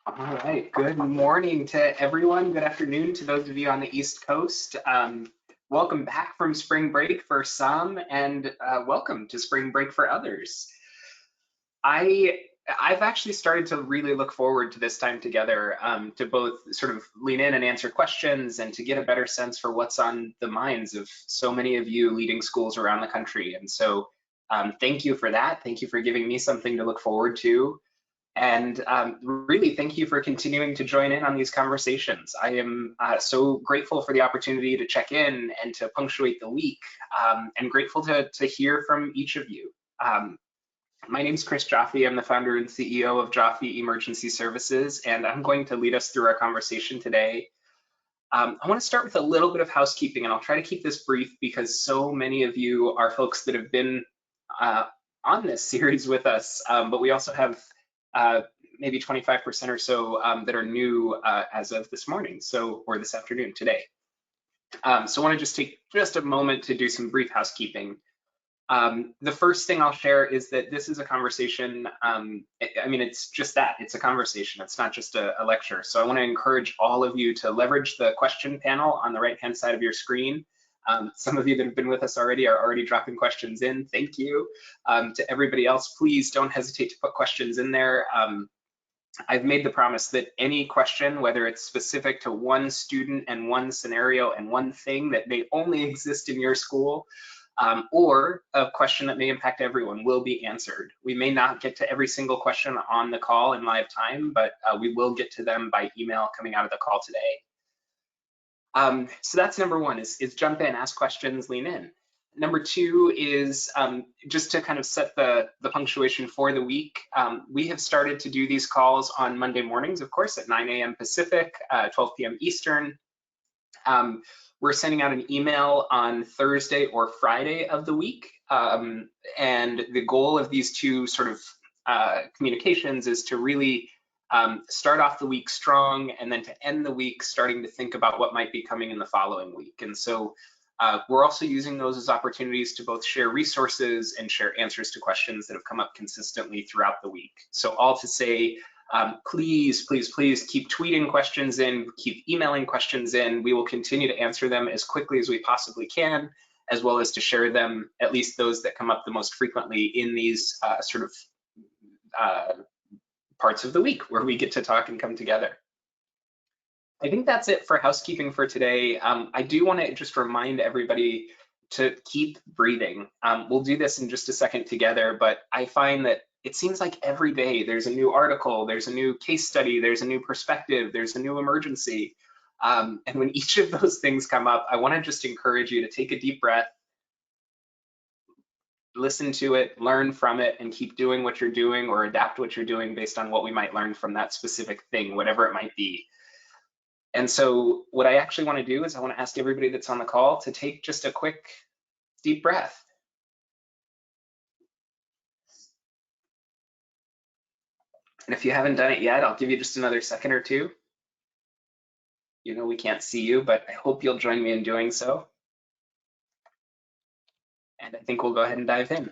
All right, good morning to everyone. Good afternoon to those of you on the East Coast. Welcome back from spring break for some, and welcome to spring break for others. I've actually started to really look forward to this time together, to both sort of lean in and answer questions and to get a better sense for what's on the minds of so many of you leading schools around the country. And so thank you for that. Thank you for giving me something to look forward to. And really, thank you for continuing to join in on these conversations. I am so grateful for the opportunity to check in and to punctuate the week, and grateful to hear from each of you. My name is Chris Joffe. I'm the founder and CEO of Joffe Emergency Services, and I'm going to lead us through our conversation today. I want to start with a little bit of housekeeping, and I'll try to keep this brief because so many of you are folks that have been on this series with us, but we also have maybe 25% or so that are new as of this morning, or this afternoon, today. So I want to just take just a moment to do some brief housekeeping. The first thing I'll share is that this is a conversation. I mean, it's just that, it's a conversation. It's not just a lecture. So I want to encourage all of you to leverage the question panel on the right-hand side of your screen. Some of you that have been with us already are already dropping questions in. Thank you. To everybody else, please don't hesitate to put questions in there. I've made the promise that any question, whether it's specific to one student and one scenario and one thing that may only exist in your school, or a question that may impact everyone, will be answered. We may not get to every single question on the call in live time, but we will get to them by email coming out of the call today. So that's number one, is jump in, ask questions, lean in. Number two is just to kind of set the punctuation for the week. We have started to do these calls on Monday mornings, of course, at 9 a.m. Pacific, 12 p.m. Eastern. We're sending out an email on Thursday or Friday of the week. And the goal of these two sort of communications is to really start off the week strong, and then to end the week starting to think about what might be coming in the following week. And so we're also using those as opportunities to both share resources and share answers to questions that have come up consistently throughout the week. So all to say, please, please, please keep tweeting questions in, keep emailing questions in. We will continue to answer them as quickly as we possibly can, as well as to share them, at least those that come up the most frequently in these sort of parts of the week where we get to talk and come together. I think that's it for housekeeping for today. I do want to just remind everybody to keep breathing. We'll do this in just a second together, but I find that it seems like every day there's a new article, there's a new case study, there's a new perspective, there's a new emergency. And when each of those things come up, I want to just encourage you to take a deep breath, listen to it, learn from it, and keep doing what you're doing or adapt what you're doing based on what we might learn from that specific thing, whatever it might be. And so what I actually want to do is I want to ask everybody that's on the call to take just a quick deep breath. And if you haven't done it yet, I'll give you just another second or two. You know, we can't see you, but I hope you'll join me in doing so. And I think we'll go ahead and dive in.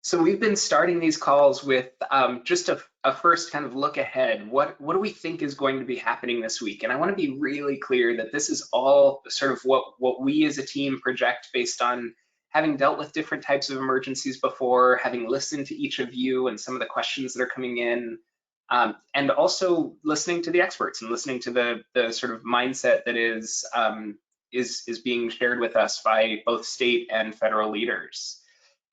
So we've been starting these calls with just a first kind of look ahead. What do we think is going to be happening this week? And I want to be really clear that this is all sort of what we as a team project based on having dealt with different types of emergencies before, having listened to each of you and some of the questions that are coming in, and also listening to the experts and listening to the sort of mindset that is being shared with us by both state and federal leaders.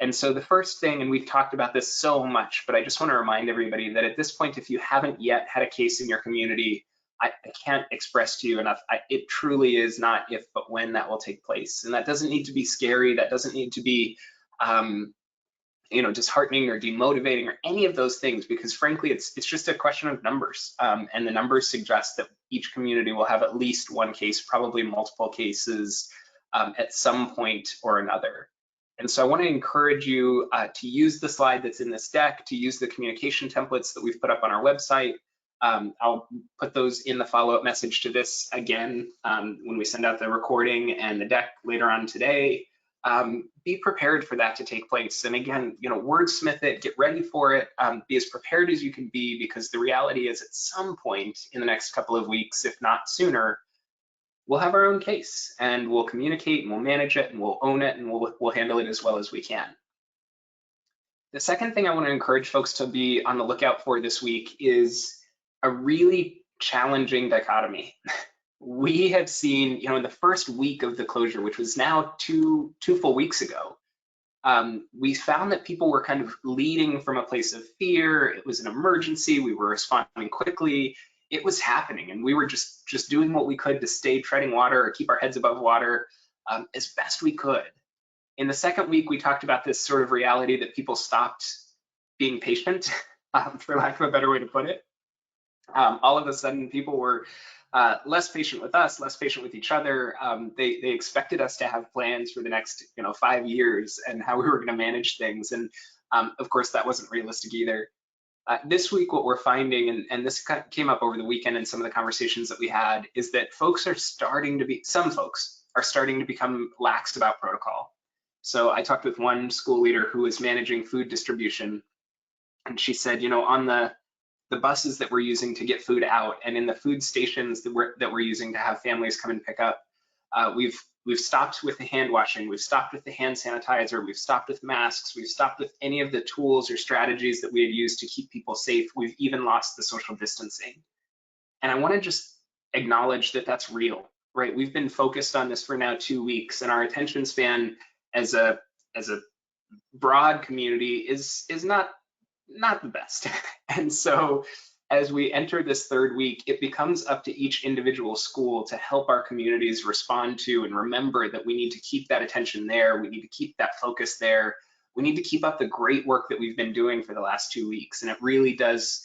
And so the first thing, and we've talked about this so much, but I just want to remind everybody that at this point, if you haven't yet had a case in your community, I can't express to you enough, it truly is not if, but when that will take place. And that doesn't need to be scary. That doesn't need to be, disheartening or demotivating or any of those things, because frankly, it's just a question of numbers. And the numbers suggest that each community will have at least one case, probably multiple cases at some point or another. And so I want to encourage you to use the slide that's in this deck, to use the communication templates that we've put up on our website. I'll put those in the follow-up message to this again when we send out the recording and the deck later on today. be prepared for that to take place. And again, wordsmith it, get ready for it, be as prepared as you can be, because the reality is at some point in the next couple of weeks, if not sooner, we'll have our own case and we'll communicate and we'll manage it and we'll own it and we'll handle it as well as we can. The second thing I want to encourage folks to be on the lookout for this week is a really challenging dichotomy. We have seen, in the first week of the closure, which was now two full weeks ago, we found that people were kind of leading from a place of fear. It was an emergency. We were responding quickly. It was happening, and we were just doing what we could to stay treading water or keep our heads above water as best we could. In the second week, we talked about this sort of reality that people stopped being patient, for lack of a better way to put it. All of a sudden, people were less patient with us, less patient with each other. They expected us to have plans for the next 5 years and how we were going to manage things. And of course, that wasn't realistic either. This week, what we're finding, and this came up over the weekend in some of the conversations that we had, is that some folks are starting to become lax about protocol. So I talked with one school leader who was managing food distribution, and she said, on the buses that we're using to get food out, and in the food stations that we're using to have families come and pick up, we've stopped with the hand washing, we've stopped with the hand sanitizer, we've stopped with masks, we've stopped with any of the tools or strategies that we had used to keep people safe. We've even lost the social distancing. And I want to just acknowledge that that's real, right? We've been focused on this for now 2 weeks, and our attention span as a broad community is not the best. And so as we enter this third week, it becomes up to each individual school to help our communities respond to and remember that we need to keep that attention there. We need to keep that focus there. We need to keep up the great work that we've been doing for the last 2 weeks. And it really does,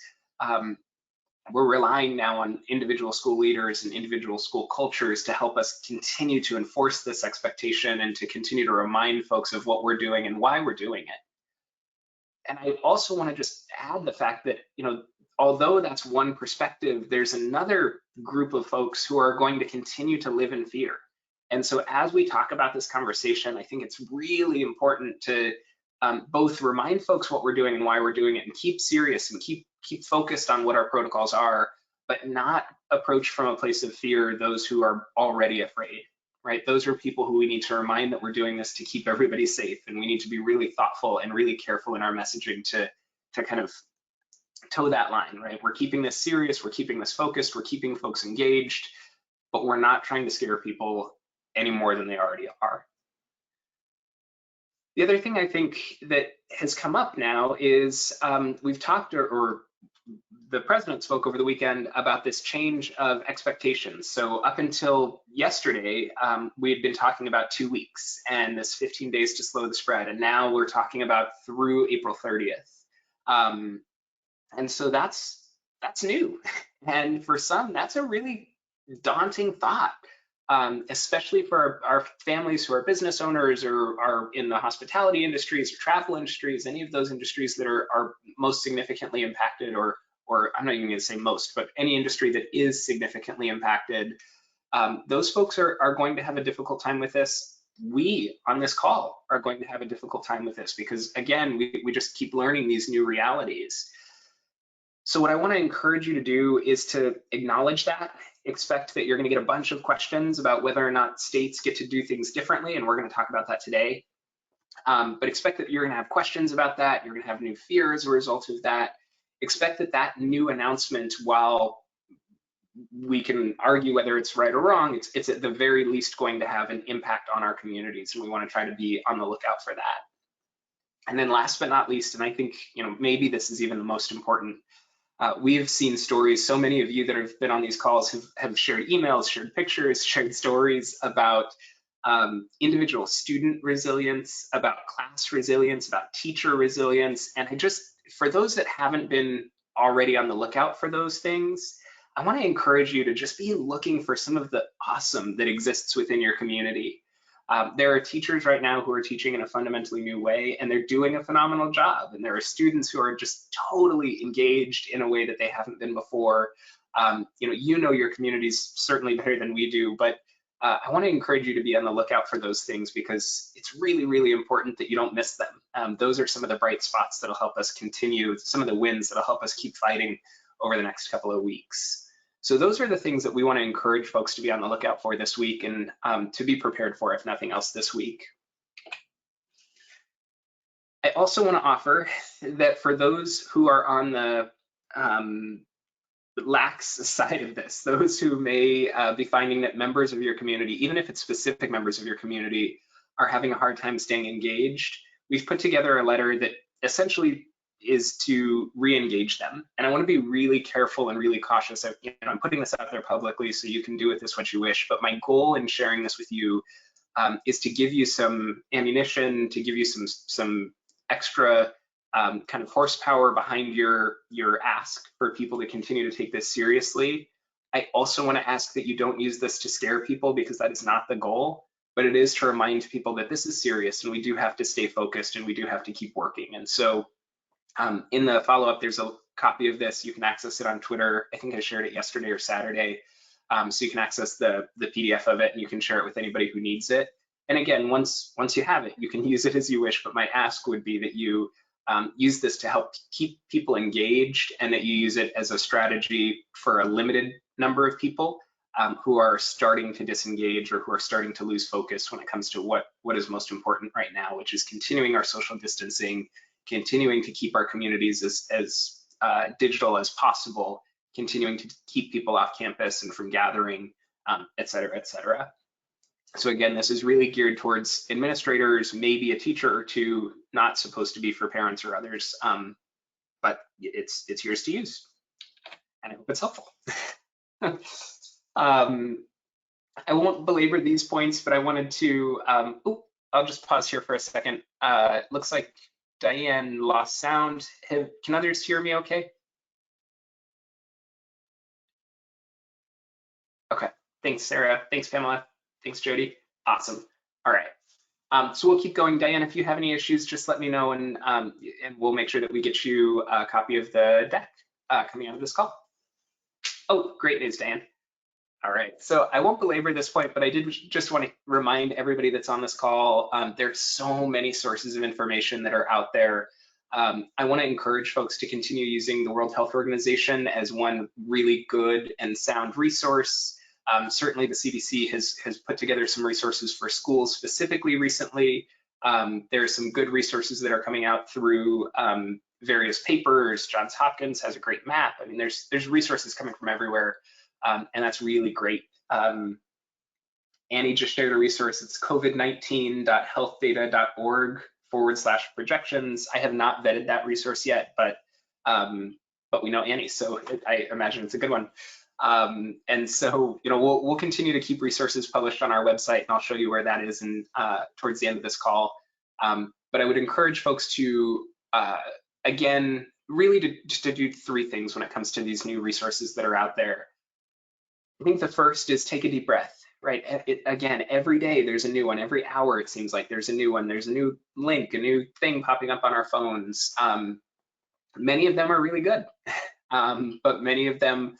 we're relying now on individual school leaders and individual school cultures to help us continue to enforce this expectation and to continue to remind folks of what we're doing and why we're doing it. And I also want to just add the fact that, although that's one perspective, there's another group of folks who are going to continue to live in fear. And so as we talk about this conversation, I think it's really important to both remind folks what we're doing and why we're doing it, and keep serious and keep focused on what our protocols are, but not approach from a place of fear those who are already afraid. Right? Those are people who we need to remind that we're doing this to keep everybody safe, and we need to be really thoughtful and really careful in our messaging to kind of toe that line, right? We're keeping this serious, we're keeping this focused, we're keeping folks engaged, but we're not trying to scare people any more than they already are. The other thing I think that has come up now is we've talked, or the president spoke over the weekend about this change of expectations. So up until yesterday, we had been talking about 2 weeks and this 15 days to slow the spread. And now we're talking about through April 30th. And so that's new. And for some, that's a really daunting thought, especially for our families who are business owners or are in the hospitality industries or travel industries, any of those industries that are most significantly impacted, or I'm not even going to say most, but any industry that is significantly impacted. Those folks are going to have a difficult time with this. We on this call are going to have a difficult time with this because, again, we just keep learning these new realities. So what I want to encourage you to do is to acknowledge that, expect that you're going to get a bunch of questions about whether or not states get to do things differently, and we're going to talk about that today. But expect that you're going to have questions about that, you're going to have new fear as a result of that. Expect that new announcement, while we can argue whether it's right or wrong, it's at the very least going to have an impact on our communities, and we want to try to be on the lookout for that. And then last but not least, and I think maybe this is even the most important, we've seen stories, so many of you that have been on these calls have shared emails, shared pictures, shared stories about individual student resilience, about class resilience, about teacher resilience. And for those that haven't been already on the lookout for those things, I want to encourage you to just be looking for some of the awesome that exists within your community. There are teachers right now who are teaching in a fundamentally new way, and they're doing a phenomenal job. And there are students who are just totally engaged in a way that they haven't been before. You know your communities certainly better than we do, but I want to encourage you to be on the lookout for those things because it's really, really important that you don't miss them. Those are some of the bright spots that'll help us continue, some of the wins that'll help us keep fighting over the next couple of weeks. So those are the things that we want to encourage folks to be on the lookout for this week and to be prepared for, if nothing else, this week. I also want to offer that for those who are on the lax side of this, those who may be finding that members of your community, even if it's specific members of your community, are having a hard time staying engaged, we've put together a letter that essentially is to re-engage them. And I want to be really careful and really cautious. I'm putting this out there publicly, so you can do with this what you wish. But my goal in sharing this with you is to give you some ammunition, to give you some extra kind of horsepower behind your ask for people to continue to take this seriously. I also want to ask that you don't use this to scare people, because that is not the goal, but it is to remind people that this is serious and we do have to stay focused and we do have to keep working. And so in the follow-up, there's a copy of this. You can access it on Twitter. I think I shared it yesterday or Saturday. So you can access the PDF of it and you can share it with anybody who needs it. And again, once you have it, you can use it as you wish, but my ask would be that you use this to help keep people engaged, and that you use it as a strategy for a limited number of people who are starting to disengage or who are starting to lose focus when it comes to what is most important right now, which is continuing our social distancing, continuing to keep our communities as digital as possible, continuing to keep people off campus and from gathering, et cetera, et cetera. So again, this is really geared towards administrators, maybe a teacher or two, not supposed to be for parents or others, but it's yours to use, and I hope it's helpful. I won't belabor these points, but I wanted to, I'll just pause here for a second. Looks like Diane lost sound. Can others hear me okay? Okay, thanks, Sarah. Thanks, Pamela. Thanks, Jody. Awesome. All right. So we'll keep going. Diane, if you have any issues, just let me know, and we'll make sure that we get you a copy of the deck coming out of this call. Oh, great news, Diane. All right, so I won't belabor this point, but I did just want to remind everybody that's on this call, there's so many sources of information that are out there. I want to encourage folks to continue using the World Health Organization as one really good and sound resource. Certainly the CDC has put together some resources for schools specifically recently. There are some good resources that are coming out through various papers. Johns Hopkins has a great map. I mean, there's resources coming from everywhere. And that's really great. Annie just shared a resource. It's covid19.healthdata.org/projections. I have not vetted that resource yet, but we know Annie, so I imagine it's a good one. And so, we'll continue to keep resources published on our website, and I'll show you where that is towards the end of this call. But I would encourage folks to, again, really to do three things when it comes to these new resources that are out there. I think the first is take a deep breath, right? Again, every day there's a new one. Every hour it seems like there's a new one. There's a new link, a new thing popping up on our phones. Many of them are really good, but many of them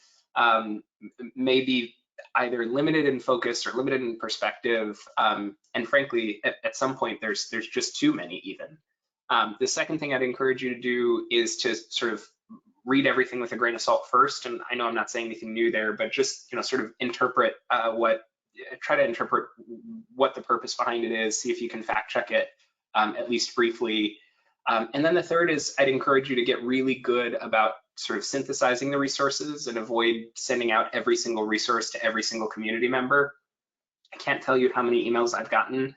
may be either limited in focus or limited in perspective. And frankly, at some point, there's just too many even. The second thing I'd encourage you to do is to sort of read everything with a grain of salt first. And I know I'm not saying anything new there, but just, sort of interpret try to interpret what the purpose behind it is, see if you can fact check it, at least briefly. And then the third is I'd encourage you to get really good about sort of synthesizing the resources and avoid sending out every single resource to every single community member. I can't tell you how many emails I've gotten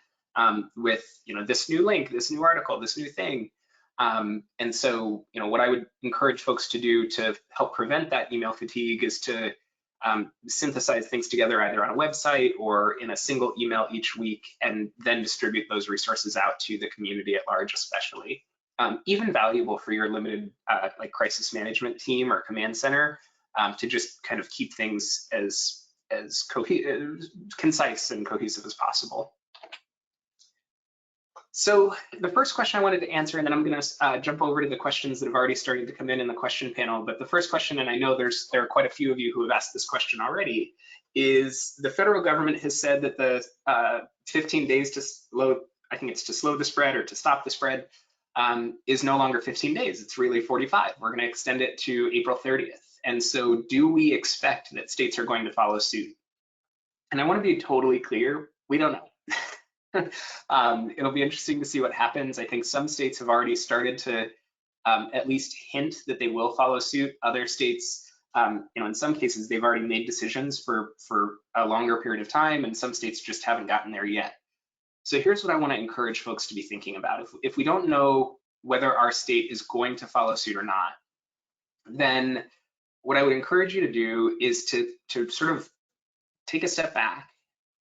with, this new link, this new article, this new thing. And so, what I would encourage folks to do to help prevent that email fatigue is to synthesize things together either on a website or in a single email each week, and then distribute those resources out to the community at large, especially. Even valuable for your limited like crisis management team or command center to just kind of keep things as concise and cohesive as possible. So the first question I wanted to answer, and then I'm going to jump over to the questions that have already started to come in the question panel. But the first question, and I know there are quite a few of you who have asked this question already, is the federal government has said that the 15 days to slow, I think it's to slow the spread or to stop the spread, is no longer 15 days. It's really 45. We're going to extend it to April 30th. And so do we expect that states are going to follow suit? And I want to be totally clear, we don't know. It'll be interesting to see what happens. I think some states have already started to at least hint that they will follow suit. Other states, in some cases, they've already made decisions for a longer period of time, and some states just haven't gotten there yet. So here's what I want to encourage folks to be thinking about. If we don't know whether our state is going to follow suit or not, then what I would encourage you to do is to sort of take a step back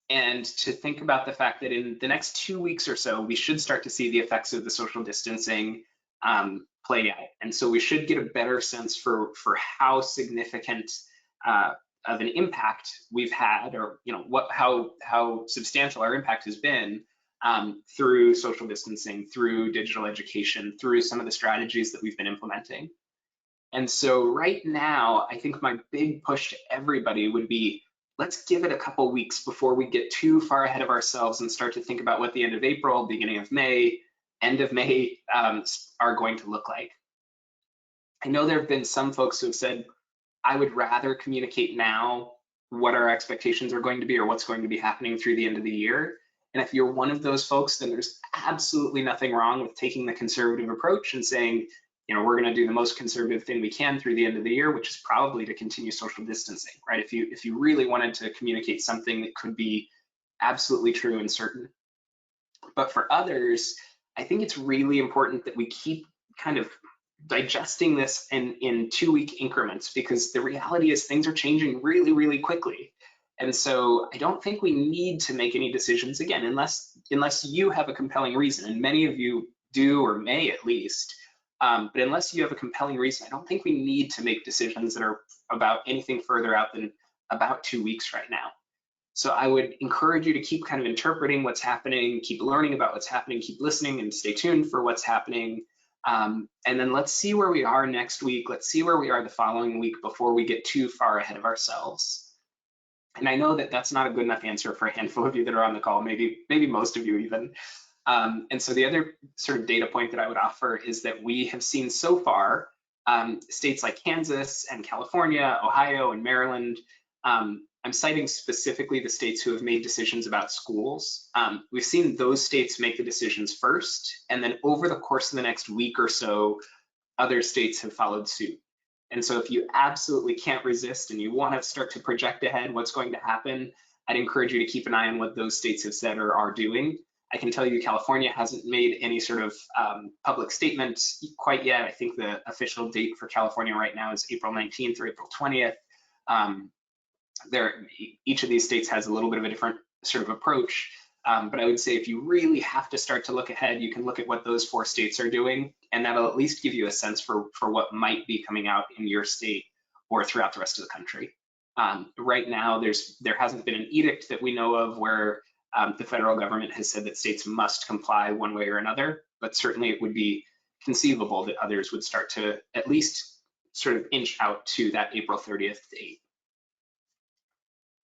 and to think about the fact that in the next 2 weeks or so, we should start to see the effects of the social distancing play out. And so we should get a better sense for how significant of an impact we've had, or how substantial our impact has been through social distancing, through digital education, through some of the strategies that we've been implementing. And so right now, I think my big push to everybody would be, let's give it a couple weeks before we get too far ahead of ourselves and start to think about what the end of April, beginning of May, end of May are going to look like. I know there have been some folks who have said, I would rather communicate now what our expectations are going to be or what's going to be happening through the end of the year. And if you're one of those folks, then there's absolutely nothing wrong with taking the conservative approach and saying, we're going to do the most conservative thing we can through the end of the year, which is probably to continue social distancing, right? If you really wanted to communicate something that could be absolutely true and certain. But for others, I think it's really important that we keep kind of digesting this in 2 week increments, because the reality is things are changing really, really quickly. And so I don't think we need to make any decisions again, unless you have a compelling reason, and many of you do, or may at least. But unless you have a compelling reason, I don't think we need to make decisions that are about anything further out than about 2 weeks right now. So I would encourage you to keep kind of interpreting what's happening, keep learning about what's happening, keep listening, and stay tuned for what's happening. And then let's see where we are next week. Let's see where we are the following week before we get too far ahead of ourselves. And I know that that's not a good enough answer for a handful of you that are on the call, maybe most of you even. And so the other sort of data point that I would offer is that we have seen so far states like Kansas and California, Ohio and Maryland. I'm citing specifically the states who have made decisions about schools. We've seen those states make the decisions first, and then over the course of the next week or so, other states have followed suit. And so if you absolutely can't resist and you want to start to project ahead what's going to happen, I'd encourage you to keep an eye on what those states have said or are doing. I can tell you California hasn't made any sort of public statement quite yet. I think the official date for California right now is April 19th or April 20th. Each of these states has a little bit of a different sort of approach. But I would say if you really have to start to look ahead, you can look at what those 4 states are doing, and that'll at least give you a sense for what might be coming out in your state or throughout the rest of the country. Right now, there hasn't been an edict that we know of where the federal government has said that states must comply one way or another, but certainly it would be conceivable that others would start to at least sort of inch out to that April 30th date.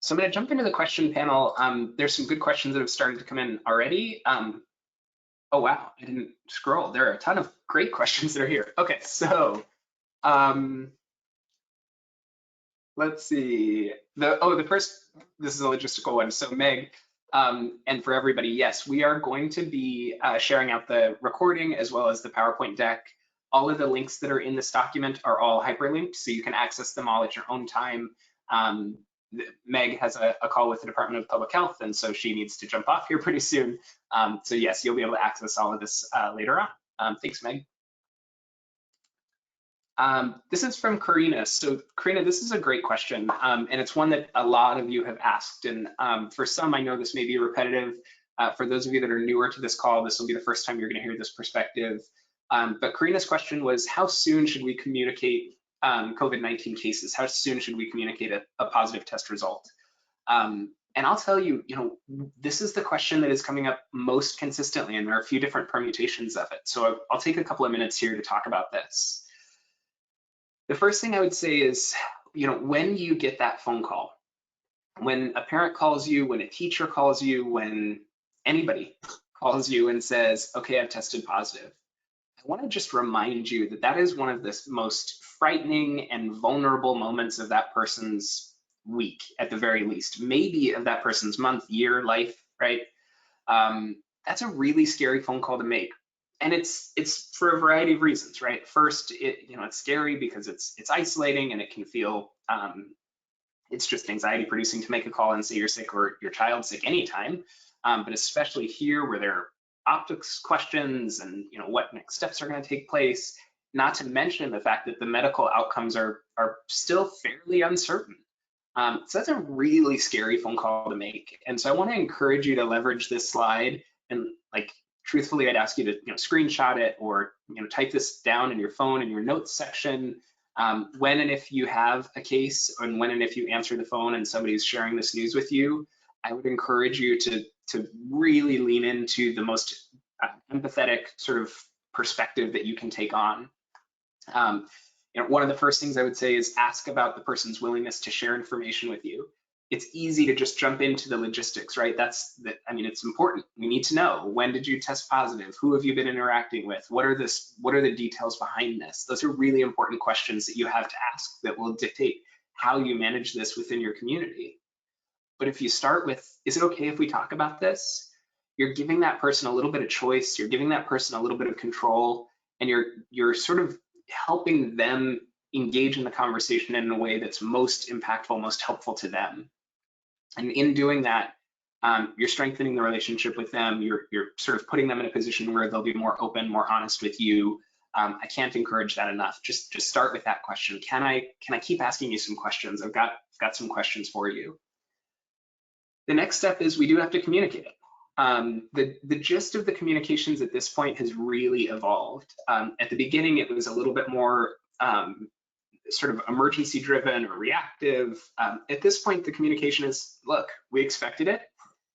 So I'm going to jump into the question panel. There's some good questions that have started to come in already. Oh, wow, I didn't scroll. There are a ton of great questions that are here. Okay, so let's see. The first, this is a logistical one. So Meg, and for everybody, yes, we are going to be sharing out the recording as well as the PowerPoint deck. All of the links that are in this document are all hyperlinked, so you can access them all at your own time. Meg has a call with the Department of Public Health, and so she needs to jump off here pretty soon. So yes, you'll be able to access all of this later on. Thanks, Meg. This is from Karina. So Karina, this is a great question, and it's one that a lot of you have asked. And for some, I know this may be repetitive. For those of you that are newer to this call, this will be the first time you're going to hear this perspective. But Karina's question was, how soon should we communicate COVID-19 cases? How soon should we communicate a positive test result? And I'll tell you, this is the question that is coming up most consistently, and there are a few different permutations of it. So I'll take a couple of minutes here to talk about this. The first thing I would say is, when you get that phone call When a parent calls you, when a teacher calls you, when anybody calls you and says, okay, I've tested positive, I want to just remind you that that is one of the most frightening and vulnerable moments of that person's week, at the very least, maybe of that person's month, year, life, right? That's a really scary phone call to make. And it's for a variety of reasons, right? First, it's scary because it's isolating and it can feel it's just anxiety producing to make a call and say you're sick or your child's sick anytime. But especially here where there are optics questions and what next steps are going to take place, not to mention the fact that the medical outcomes are still fairly uncertain. So that's a really scary phone call to make. And so I want to encourage you to leverage this slide, and truthfully, I'd ask you to screenshot it or type this down in your phone in your notes section. When and if you have a case, and when and if you answer the phone and somebody's sharing this news with you, I would encourage you to really lean into the most empathetic sort of perspective that you can take on. One of the first things I would say is ask about the person's willingness to share information with you. It's easy to just jump into the logistics, right? It's important. We need to know, when did you test positive? Who have you been interacting with? What are the details behind this? Those are really important questions that you have to ask that will dictate how you manage this within your community. But if you start with, is it okay if we talk about this? You're giving that person a little bit of choice, you're giving that person a little bit of control, and you're sort of helping them engage in the conversation in a way that's most impactful, most helpful to them. And in doing that, you're strengthening the relationship with them. You're sort of putting them in a position where they'll be more open, more honest with you. I can't encourage that enough. Just start with that question. Can I keep asking you some questions? I've got some questions for you. The next step is we do have to communicate it. The gist of the communications at this point has really evolved. At the beginning, it was a little bit more sort of emergency driven or reactive. At this point, the communication is, look, we expected it,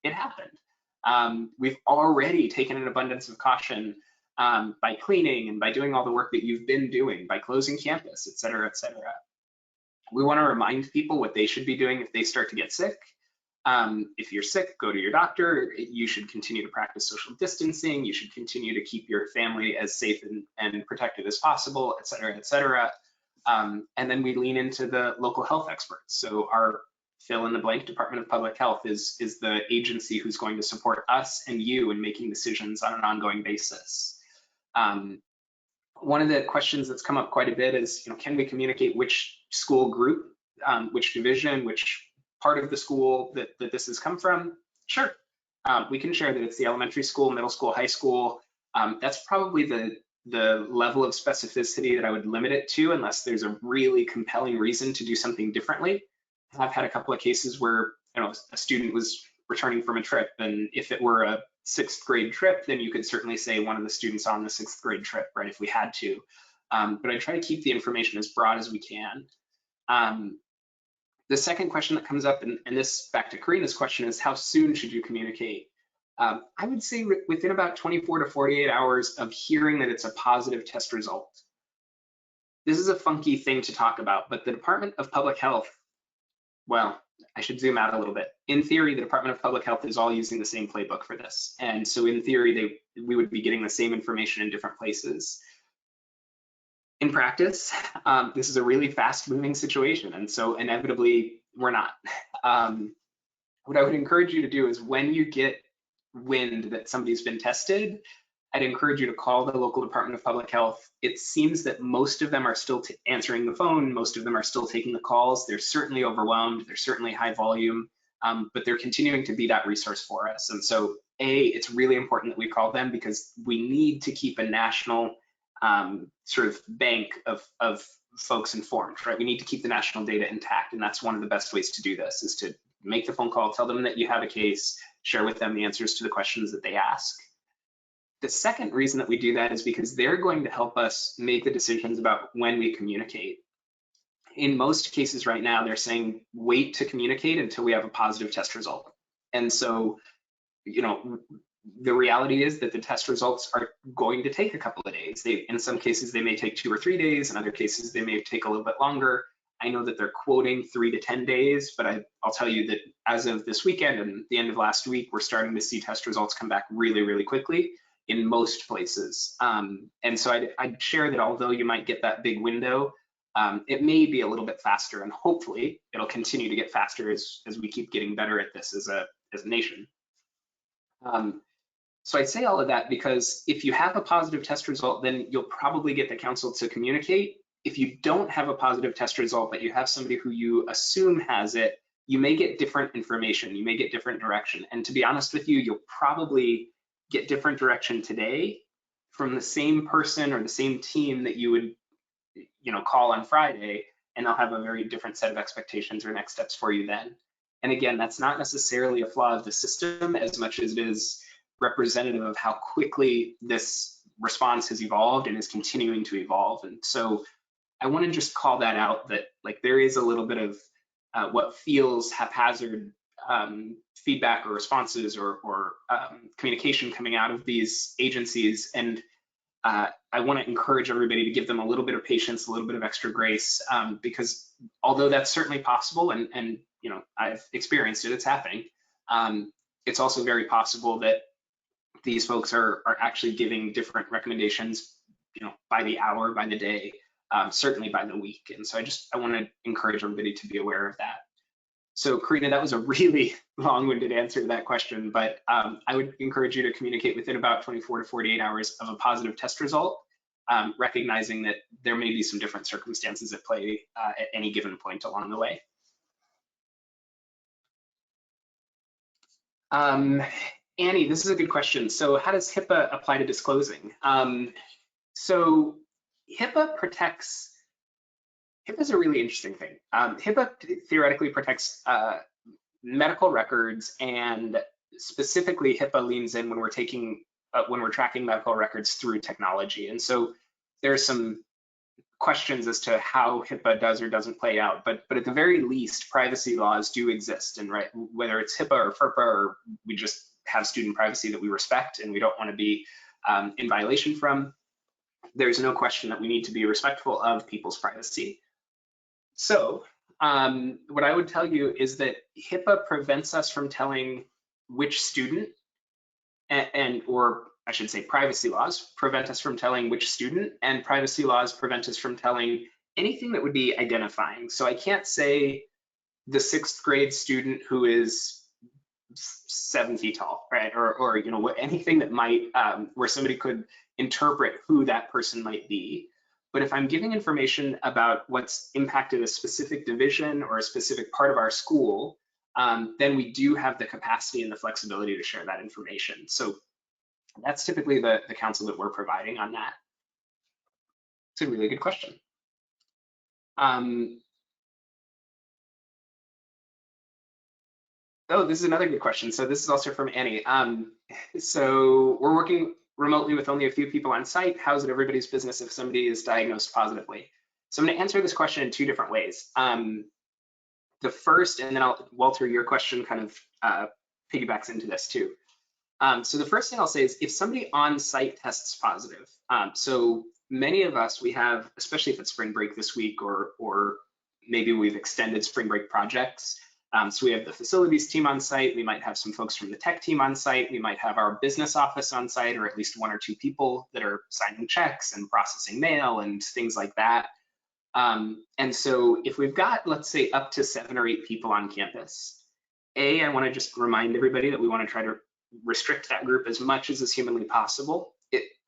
it happened. We've already taken an abundance of caution by cleaning and by doing all the work that you've been doing, by closing campus, et cetera, et cetera. We want to remind people what they should be doing if they start to get sick. If you're sick, go to your doctor. You should continue to practice social distancing. You should continue to keep your family as safe and protected as possible, et cetera, et cetera. And then we lean into the local health experts. So our fill in the blank Department of Public Health is the agency who's going to support us and you in making decisions on an ongoing basis. One of the questions that's come up quite a bit is, can we communicate which school group, which division, which part of the school that this has come from? Sure, we can share that it's the elementary school, middle school, high school. That's probably the level of specificity that I would limit it to, unless there's a really compelling reason to do something differently. I've had a couple of cases where a student was returning from a trip, and if it were a 6th grade trip, then you could certainly say one of the students on the 6th grade trip, right, if we had to. But I try to keep the information as broad as we can. The second question that comes up, and this back to Karina's question, is how soon should you communicate? I would say within about 24 to 48 hours of hearing that it's a positive test result. This is a funky thing to talk about, but the Department of Public Health, well, I should zoom out a little bit. In theory, the Department of Public Health is all using the same playbook for this. And so in theory, we would be getting the same information in different places. In practice, this is a really fast-moving situation, and so inevitably, we're not. What I would encourage you to do is, when you get wind that somebody's been tested, I'd encourage you to call the local Department of Public Health. It seems that most of them are still answering the phone, most of them are still taking the calls. They're certainly overwhelmed, they're certainly high volume, but they're continuing to be that resource for us. And so, it's really important that we call them, because we need to keep a national sort of bank of folks informed, right? We need to keep the national data intact, and that's one of the best ways to do this, is to make the phone call, tell them that you have a case, share with them the answers to the questions that they ask. The second reason that we do that is because they're going to help us make the decisions about when we communicate. In most cases right now, they're saying, wait to communicate until we have a positive test result. And so, the reality is that the test results are going to take a couple of days. In some cases, they may take 2 or 3 days. In other cases, they may take a little bit longer. I know that they're quoting 3 to 10 days, but I'll tell you that as of this weekend and the end of last week, we're starting to see test results come back really, really quickly in most places. And so I'd share that although you might get that big window, it may be a little bit faster, and hopefully it'll continue to get faster as we keep getting better at this as a nation. So I say all of that because if you have a positive test result, then you'll probably get the council to communicate. If you don't have a positive test result, but you have somebody who you assume has it, you may get different information, you may get different direction. And to be honest with you, you'll probably get different direction today from the same person or the same team that you would, call on Friday, and they'll have a very different set of expectations or next steps for you then. And again, that's not necessarily a flaw of the system as much as it is representative of how quickly this response has evolved and is continuing to evolve. And so I want to just call that out, that like there is a little bit of what feels haphazard feedback or responses or communication coming out of these agencies. And I want to encourage everybody to give them a little bit of patience, a little bit of extra grace, because although that's certainly possible, and I've experienced it, it's happening. It's also very possible that these folks are actually giving different recommendations, by the hour, by the day, certainly by the week. And so I want to encourage everybody to be aware of that. So Karina, that was a really long-winded answer to that question, but I would encourage you to communicate within about 24 to 48 hours of a positive test result, recognizing that there may be some different circumstances at play at any given point along the way. Annie, this is a good question. So how does HIPAA apply to disclosing? So HIPAA is a really interesting thing. HIPAA theoretically protects medical records, and specifically HIPAA leans in when we're tracking medical records through technology. And so there's some questions as to how HIPAA does or doesn't play out, but at the very least, privacy laws do exist, and right, whether it's HIPAA or FERPA, or we just have student privacy that we respect and we don't want to be in violation from, there's no question that we need to be respectful of people's privacy. So what I would tell you is that HIPAA prevents us from telling which student, or I should say privacy laws prevent us from telling which student, and privacy laws prevent us from telling anything that would be identifying. So I can't say the 6th grade student who is 7 feet tall, right? Or anything that might, where somebody could interpret who that person might be. But if I'm giving information about what's impacted a specific division or a specific part of our school, then we do have the capacity and the flexibility to share that information. So that's typically the counsel that we're providing on that. It's a really good question. Oh, this is another good question. So this is also from Annie. So we're working remotely with only a few people on site. How is it everybody's business if somebody is diagnosed positively? So I'm going to answer this question in 2 different ways. The first, and then Walter, your question kind of piggybacks into this too. So the first thing I'll say is if somebody on site tests positive, so many of us, we have, especially if it's spring break this week, or maybe we've extended spring break projects. So we have the facilities team on site, we might have some folks from the tech team on site, we might have our business office on site, or at least 1 or 2 people that are signing checks and processing mail and things like that. And so if we've got, let's say, up to 7 or 8 people on campus, I want to just remind everybody that we want to try to restrict that group as much as is humanly possible.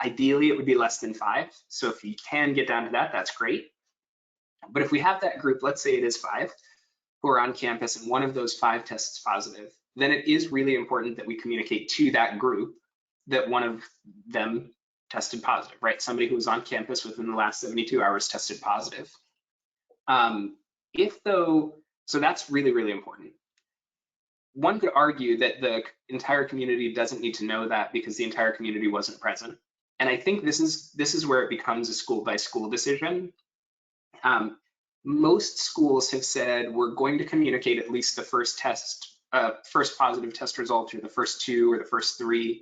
Ideally, it would be less than 5. So if you can get down to that, that's great. But if we have that group, let's say it is 5, who are on campus and one of those 5 tests positive, then it is really important that we communicate to that group that one of them tested positive, right? Somebody who was on campus within the last 72 hours tested positive. So that's really, really important. One could argue that the entire community doesn't need to know that because the entire community wasn't present. And I think this is where it becomes a school by school decision. Most schools have said we're going to communicate at least the first positive test result, or the first 2 or the first 3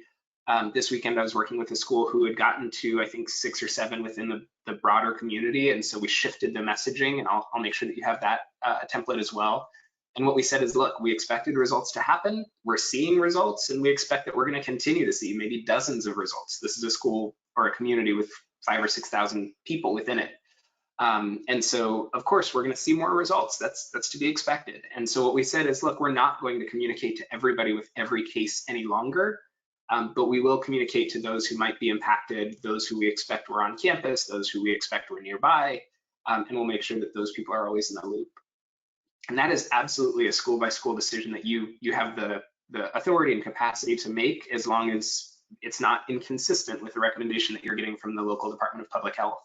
This weekend I was working with a school who had gotten to, I think, 6 or 7 within the broader community. And so we shifted the messaging, and I'll make sure that you have that template as well. And what we said is, look, we expected results to happen. We're seeing results, and we expect that we're going to continue to see maybe dozens of results. This is a school or a community with 5,000 or 6,000 people within it. And so, of course, we're going to see more results. That's to be expected. And so what we said is, look, we're not going to communicate to everybody with every case any longer, but we will communicate to those who might be impacted, those who we expect were on campus, those who we expect were nearby, and we'll make sure that those people are always in the loop. And that is absolutely a school-by-school decision that you have the authority and capacity to make, as long as it's not inconsistent with the recommendation that you're getting from the local Department of Public Health.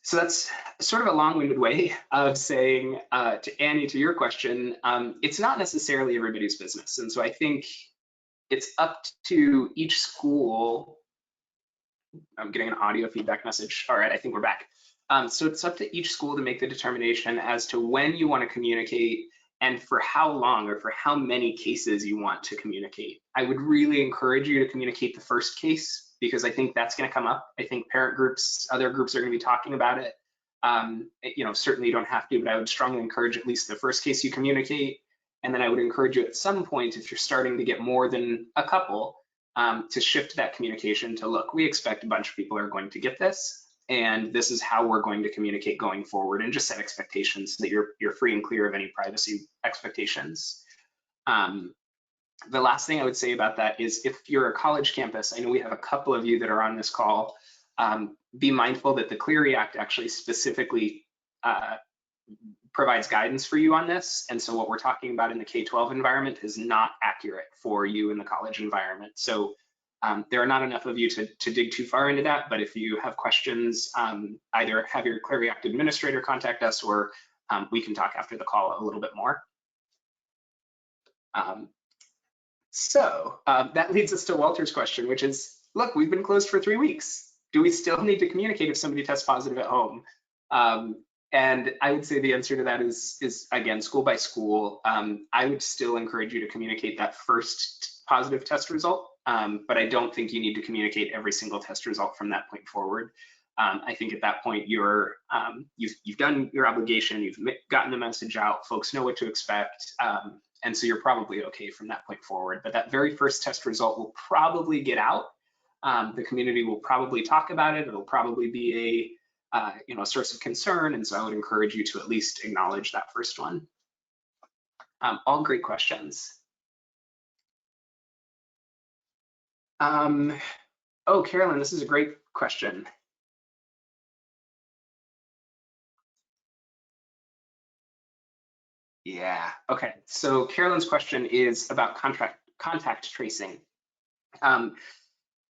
So that's sort of a long-winded way of saying, to Annie, to your question, it's not necessarily everybody's business. And so I think it's up to each school. I'm getting an audio feedback message. All right, I think we're back. So it's up to each school to make the determination as to when you want to communicate and for how long or for how many cases you want to communicate. I would really encourage you to communicate the first case, because I think that's going to come up. I think parent groups, other groups are going to be talking about it. Certainly you don't have to, but I would strongly encourage at least the first case you communicate. And then I would encourage you at some point, if you're starting to get more than a couple, to shift that communication to, look, we expect a bunch of people are going to get this, and this is how we're going to communicate going forward, and just set expectations so that you're free and clear of any privacy expectations. The last thing I would say about that is, if you're a college campus, I know we have a couple of you that are on this call, be mindful that the Clery Act actually specifically provides guidance for you on this. And so what we're talking about in the K-12 environment is not accurate for you in the college environment. So there are not enough of you to dig too far into that, but if you have questions, either have your Clery Act administrator contact us, or we can talk after the call a little bit more. That leads us to Walter's question, which is, look, we've been closed for 3 weeks. Do we still need to communicate if somebody tests positive at home? And I would say the answer to that is again, school by school. I would still encourage you to communicate that first positive test result, but I don't think you need to communicate every single test result from that point forward. I think at that point you've done your obligation, you've gotten the message out, folks know what to expect, and so you're probably okay from that point forward. But that very first test result will probably get out. The community will probably talk about it. It'll probably be a source of concern, and so I would encourage you to at least acknowledge that first one. All great questions. Oh, Carolyn, this is a great question. Yeah, okay. So Carolyn's question is about contact tracing.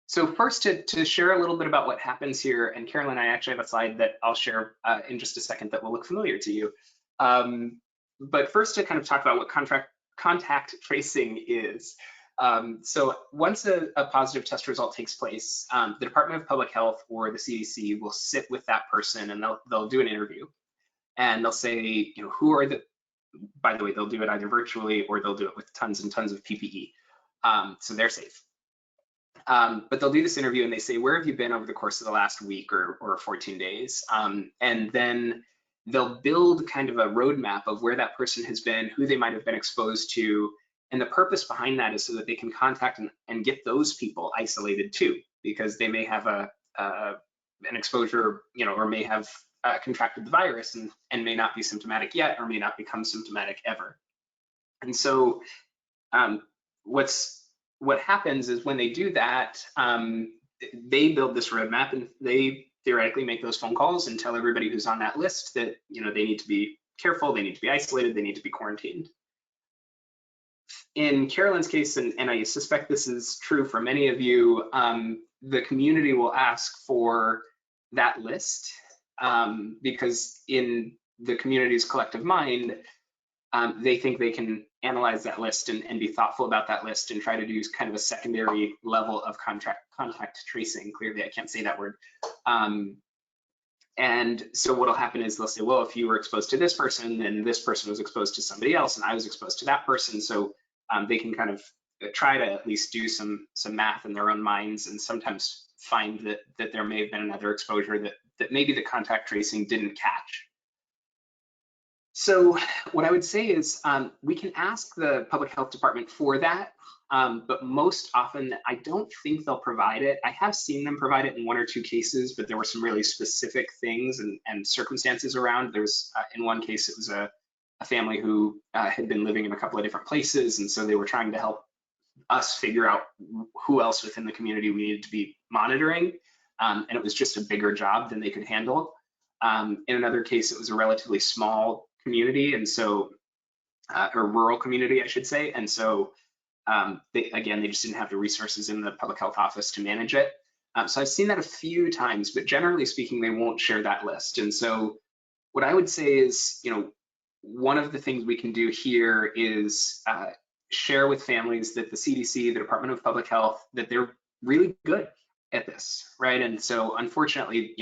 So first, to share a little bit about what happens here, and Carolyn, I actually have a slide that I'll share in just a second that will look familiar to you. But first, to kind of talk about what contact tracing is. So once a positive test result takes place, the Department of Public Health or the CDC will sit with that person, and they'll do an interview, and they'll say, who are the, by the way, they'll do it either virtually or they'll do it with tons and tons of PPE, so they're safe. But they'll do this interview and they say, where have you been over the course of the last week or 14 days? And then they'll build kind of a roadmap of where that person has been, who they might have been exposed to. And the purpose behind that is so that they can contact and get those people isolated too, because they may have an exposure, or may have contracted the virus and may not be symptomatic yet, or may not become symptomatic ever. And so what happens is when they do that, they build this roadmap and they theoretically make those phone calls and tell everybody who's on that list that they need to be careful, they need to be isolated, they need to be quarantined. In Carolyn's case, and I suspect this is true for many of you, the community will ask for that list because in the community's collective mind, they think they can analyze that list and be thoughtful about that list and try to do kind of a secondary level of contact tracing. Clearly, I can't say that word. And so what'll happen is they'll say, well, if you were exposed to this person, then this person was exposed to somebody else, and I was exposed to that person. So they can kind of try to at least do some math in their own minds, and sometimes find that there may have been another exposure that maybe the contact tracing didn't catch. So what I would say is we can ask the public health department for that, but most often I don't think they'll provide it. I have seen them provide it in 1 or 2 cases, but there were some really specific things and circumstances around. There's in one case, it was a family who had been living in a couple of different places, and so they were trying to help us figure out who else within the community we needed to be monitoring, and it was just a bigger job than they could handle. In another case, it was a relatively small community, and so, or rural community, I should say, and so they just didn't have the resources in the public health office to manage it. So I've seen that a few times, but generally speaking, they won't share that list. And so what I would say is, one of the things we can do here is share with families that the CDC, the Department of Public Health, that they're really good at this, right? And so unfortunately,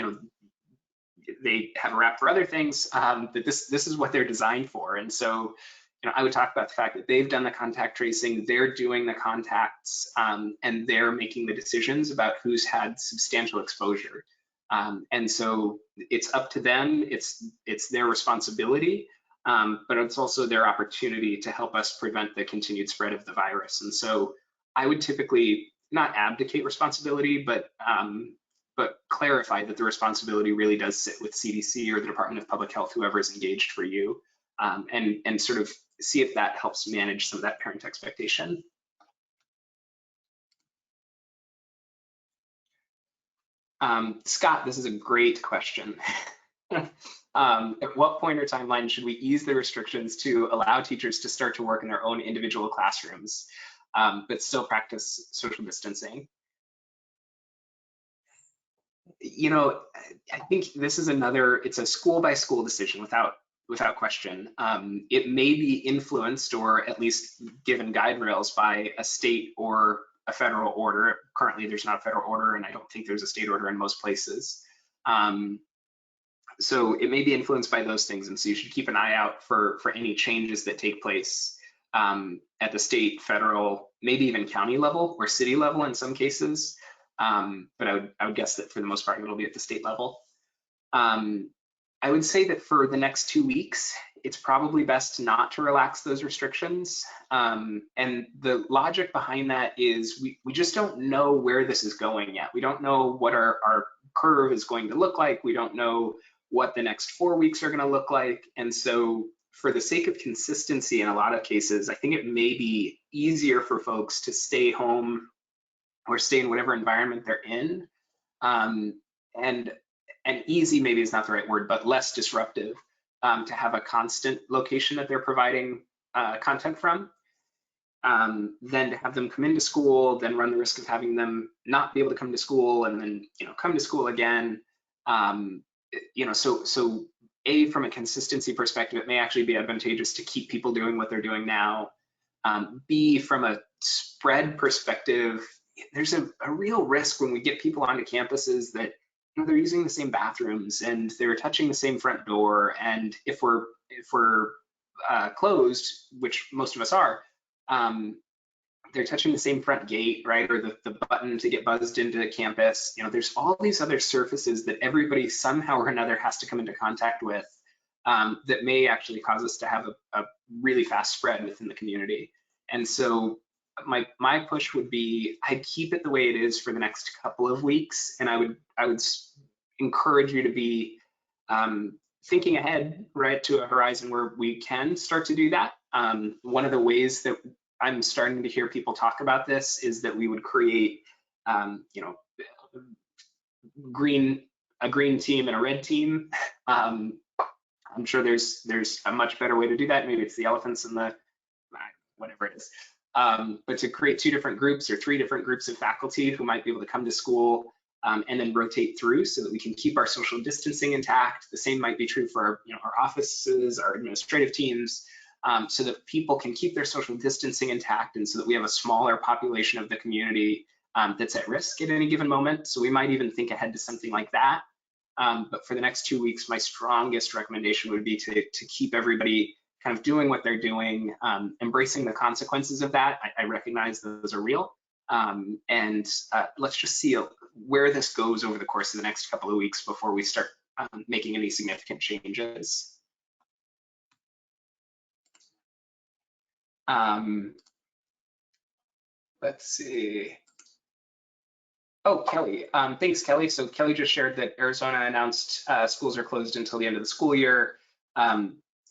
they have a rap for other things, that this is what they're designed for. And so, I would talk about the fact that they've done the contact tracing, they're doing the contacts, and they're making the decisions about who's had substantial exposure. And so it's up to them, it's their responsibility, but it's also their opportunity to help us prevent the continued spread of the virus. And so I would typically not abdicate responsibility, but clarify that the responsibility really does sit with CDC or the Department of Public Health, whoever is engaged for you, and sort of see if that helps manage some of that parent expectation. Scott, this is a great question. At what point or timeline should we ease the restrictions to allow teachers to start to work in their own individual classrooms, but still practice social distancing? I think this is it's a school by school decision without question. It may be influenced or at least given guide rails by a state or a federal order. Currently, there's not a federal order, and I don't think there's a state order in most places. So it may be influenced by those things, and so you should keep an eye out for any changes that take place at the state, federal, maybe even county level or city level in some cases. But I would guess that for the most part, it'll be at the state level. I would say that for the next 2 weeks, it's probably best not to relax those restrictions. And the logic behind that is we just don't know where this is going yet. We don't know what our curve is going to look like. We don't know what the next 4 weeks are going to look like. And so for the sake of consistency in a lot of cases, I think it may be easier for folks to stay home or stay in whatever environment they're in. And easy maybe is not the right word, but less disruptive, to have a constant location that they're providing content from, than to have them come into school, then run the risk of having them not be able to come to school and then come to school again. So A, from a consistency perspective, it may actually be advantageous to keep people doing what they're doing now. B, from a spread perspective, there's a real risk when we get people onto campuses that they're using the same bathrooms and they're touching the same front door. And if we're closed, which most of us are, they're touching the same front gate, right? Or the button to get buzzed into campus. There's all these other surfaces that everybody somehow or another has to come into contact with, that may actually cause us to have a really fast spread within the community. And so my push would be, I'd keep it the way it is for the next couple of weeks, and I would encourage you to be thinking ahead, right, to a horizon where we can start to do that. One of the ways that I'm starting to hear people talk about this is that we would create, a green team and a red team. I'm sure there's a much better way to do that. Maybe it's the elephants and the whatever it is. But to create 2 different groups or 3 different groups of faculty who might be able to come to school, and then rotate through so that we can keep our social distancing intact. The same might be true for our offices, our administrative teams, so that people can keep their social distancing intact, and so that we have a smaller population of the community that's at risk at any given moment. So we might even think ahead to something like that. But for the next 2 weeks, my strongest recommendation would be to keep everybody kind of doing what they're doing, embracing the consequences of that. I recognize those are real. And let's just see where this goes over the course of the next couple of weeks before we start making any significant changes. Let's see. Oh, Kelly. Thanks, Kelly. So Kelly just shared that Arizona announced schools are closed until the end of the school year.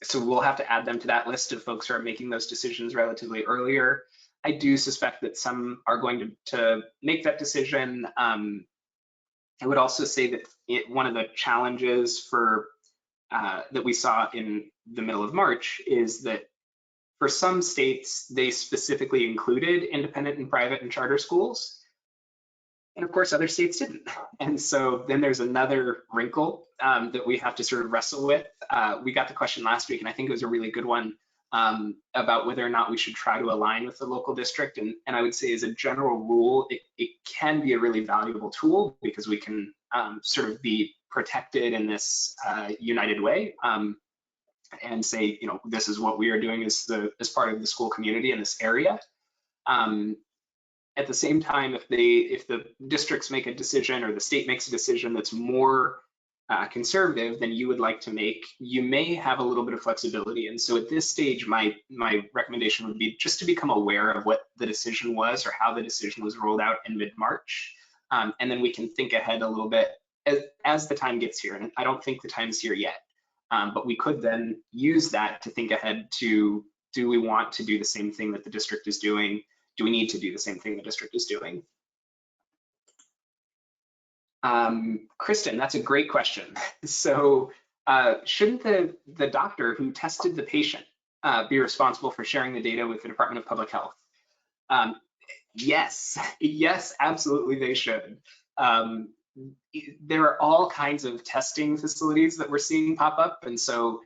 So we'll have to add them to that list of folks who are making those decisions relatively earlier. I do suspect that some are going to make that decision. I would also say that one of the challenges for that we saw in the middle of March is that for some states, they specifically included independent and private and charter schools. And of course, other states didn't. And so then there's another wrinkle that we have to sort of wrestle with. We got the question last week, and I think it was a really good one about whether or not we should try to align with the local district. And I would say as a general rule, it can be a really valuable tool because we can sort of be protected in this united way and say, this is what we are doing as part of the school community in this area. At the same time, if the districts make a decision or the state makes a decision that's more conservative than you would like to make, you may have a little bit of flexibility. And so at this stage, my recommendation would be just to become aware of what the decision was or how the decision was rolled out in mid-March. And then we can think ahead a little bit as the time gets here. And I don't think the time's here yet, but we could then use that to think ahead to, do we want to do the same thing that the district is doing? Do we need to do the same thing the district is doing? Kristen, that's a great question. So shouldn't the doctor who tested the patient be responsible for sharing the data with the Department of Public Health? Yes, absolutely they should. There are all kinds of testing facilities that we're seeing pop up. And so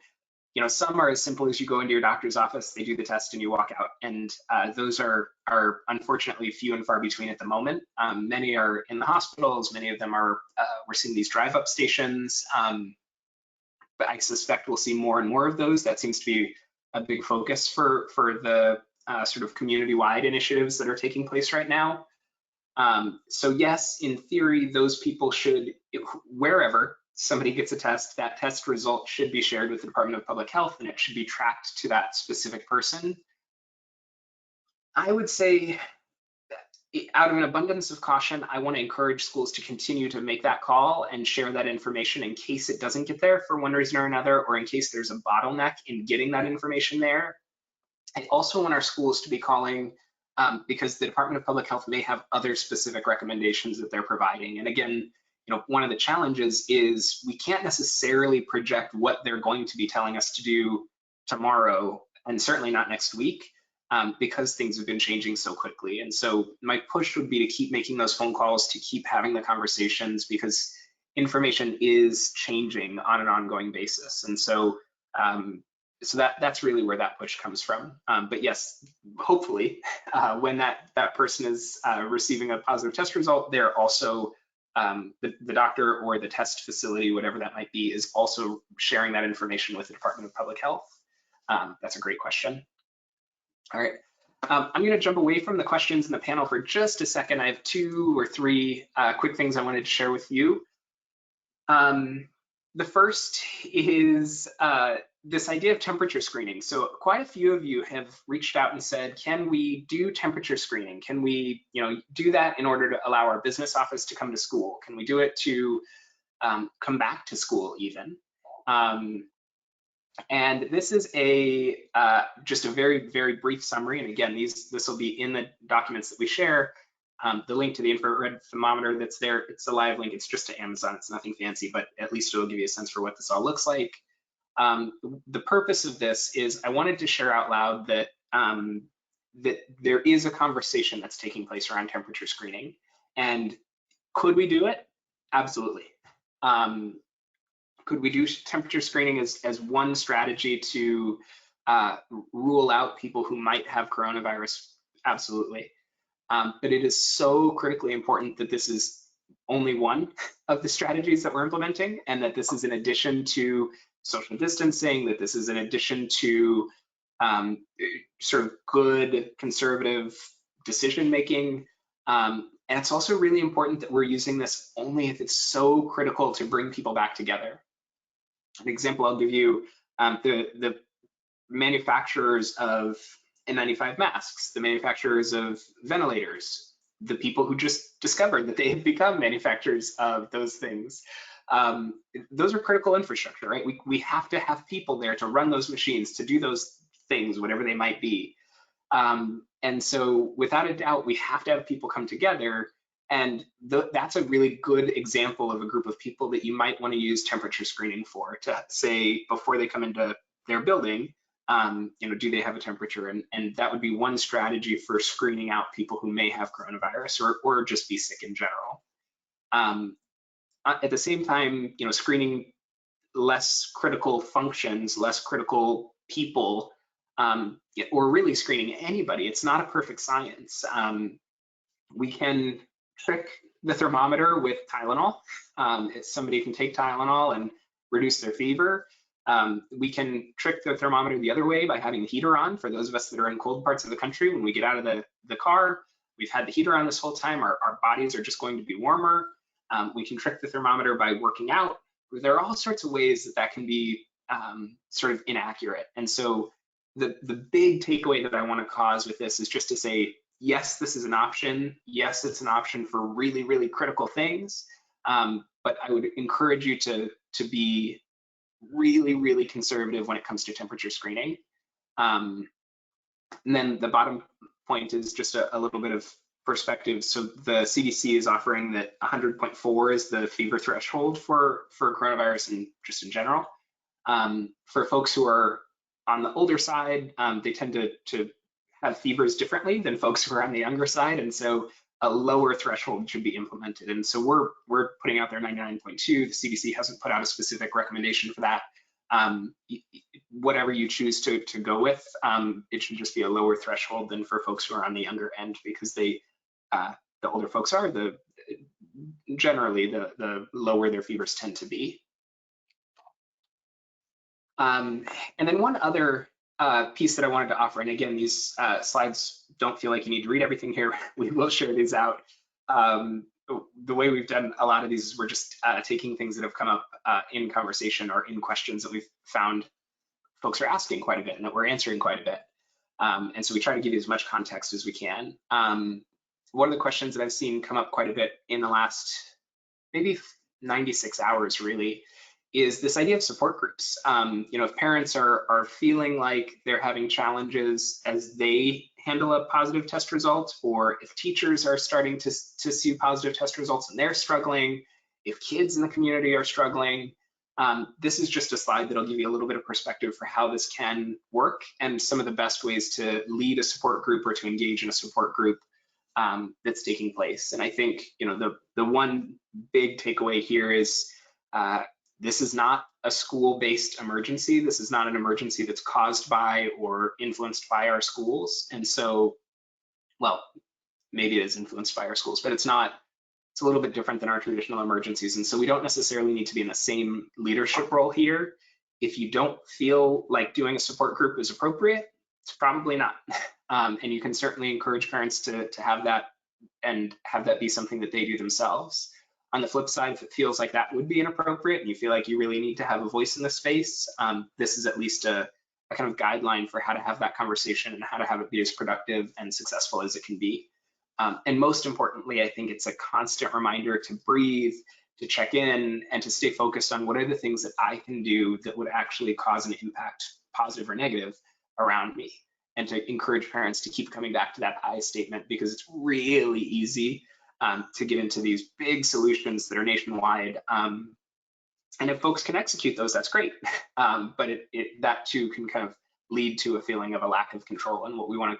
some are as simple as you go into your doctor's office, they do the test and you walk out. And those are unfortunately few and far between at the moment. Many are in the hospitals, many of them are, we're seeing these drive-up stations. But I suspect we'll see more and more of those. That seems to be a big focus for the sort of community-wide initiatives that are taking place right now. So yes, in theory, those people should, wherever somebody gets a test, that test result should be shared with the Department of Public Health and it should be tracked to that specific person. I would say, out of an abundance of caution, I want to encourage schools to continue to make that call and share that information in case it doesn't get there for one reason or another, or in case there's a bottleneck in getting that information there. I also want our schools to be calling because the Department of Public Health may have other specific recommendations that they're providing. And again, one of the challenges is we can't necessarily project what they're going to be telling us to do tomorrow, and certainly not next week, because things have been changing so quickly. And so my push would be to keep making those phone calls, to keep having the conversations, because information is changing on an ongoing basis. And so that's really where that push comes from. But yes, hopefully, when that person is receiving a positive test result, they're also the doctor or the test facility, whatever that might be, is also sharing that information with the Department of Public Health. That's a great question. All right, I'm going to jump away from the questions in the panel for just a second. I have 2 or 3 quick things I wanted to share with you. The first is this idea of temperature screening. So quite a few of you have reached out and said, can we do temperature screening? Can we do that in order to allow our business office to come to school? Can we do it to come back to school even? And this is just a very, very brief summary. And again, this will be in the documents that we share. The link to the infrared thermometer that's there, it's a live link. It's just to Amazon. It's nothing fancy, but at least it'll give you a sense for what this all looks like. The purpose of this is I wanted to share out loud that that there is a conversation that's taking place around temperature screening. And could we do it? Absolutely. Could we do temperature screening as one strategy to rule out people who might have coronavirus? Absolutely. But it is so critically important that this is only one of the strategies that we're implementing, and that this is in addition to social distancing, that this is in addition to sort of good conservative decision making. And it's also really important that we're using this only if it's so critical to bring people back together. An example I'll give you, the manufacturers of N95 masks, the manufacturers of ventilators, the people who just discovered that they have become manufacturers of those things. Those are critical infrastructure, right? We have to have people there to run those machines, to do those things, whatever they might be. And so without a doubt, we have to have people come together. And that's a really good example of a group of people that you might want to use temperature screening for, to say before they come into their building, do they have a temperature? And that would be one strategy for screening out people who may have coronavirus or just be sick in general. At the same time, screening less critical functions, less critical people, or really screening anybody. It's not a perfect science. We can trick the thermometer with Tylenol. If somebody can take Tylenol and reduce their fever. We can trick the thermometer the other way by having the heater on. For those of us that are in cold parts of the country, when we get out of the car, we've had the heater on this whole time, our bodies are just going to be warmer. We can trick the thermometer by working out. There are all sorts of ways that can be sort of inaccurate. And so the big takeaway that I want to cause with this is just to say, yes, this is an option. Yes, it's an option for really, really critical things. But I would encourage you to be really, really conservative when it comes to temperature screening. And then the bottom point is just a little bit of perspective. So the CDC is offering that 100.4 is the fever threshold for coronavirus and just in general. For folks who are on the older side, they tend to have fevers differently than folks who are on the younger side. And so a lower threshold should be implemented. And so we're putting out there 99.2. The CDC hasn't put out a specific recommendation for that. Whatever you choose to go with, it should just be a lower threshold than for folks who are on the younger end, because the older folks are, generally the lower their fevers tend to be. And then one other piece that I wanted to offer, and again, these slides don't feel like you need to read everything here. We will share these out. The way we've done a lot of these is we're just taking things that have come up in conversation or in questions that we've found folks are asking quite a bit and that we're answering quite a bit. And so we try to give you as much context as we can. One of the questions that I've seen come up quite a bit in the last maybe 96 hours really is this idea of support groups. If parents are feeling like they're having challenges as they handle a positive test result, or if teachers are starting to see positive test results and they're struggling, if kids in the community are struggling, this is just a slide that'll give you a little bit of perspective for how this can work and some of the best ways to lead a support group or to engage in a support group that's taking place. And I think the one big takeaway here is this is not a school-based emergency. This is not an emergency that's caused by or influenced by our schools. And so, well, maybe it is influenced by our schools, but it's not. It's a little bit different than our traditional emergencies. And so we don't necessarily need to be in the same leadership role here. If you don't feel like doing a support group is appropriate, it's probably not. And you can certainly encourage parents to have that and have that be something that they do themselves. On the flip side, if it feels like that would be inappropriate and you feel like you really need to have a voice in the space, this is at least a kind of guideline for how to have that conversation and how to have it be as productive and successful as it can be. And most importantly, I think it's a constant reminder to breathe, to check in, and to stay focused on what are the things that I can do that would actually cause an impact, positive or negative, around me. And to encourage parents to keep coming back to that I statement, because it's really easy to get into these big solutions that are nationwide. And if folks can execute those, that's great. But that too can kind of lead to a feeling of a lack of control. And what we want to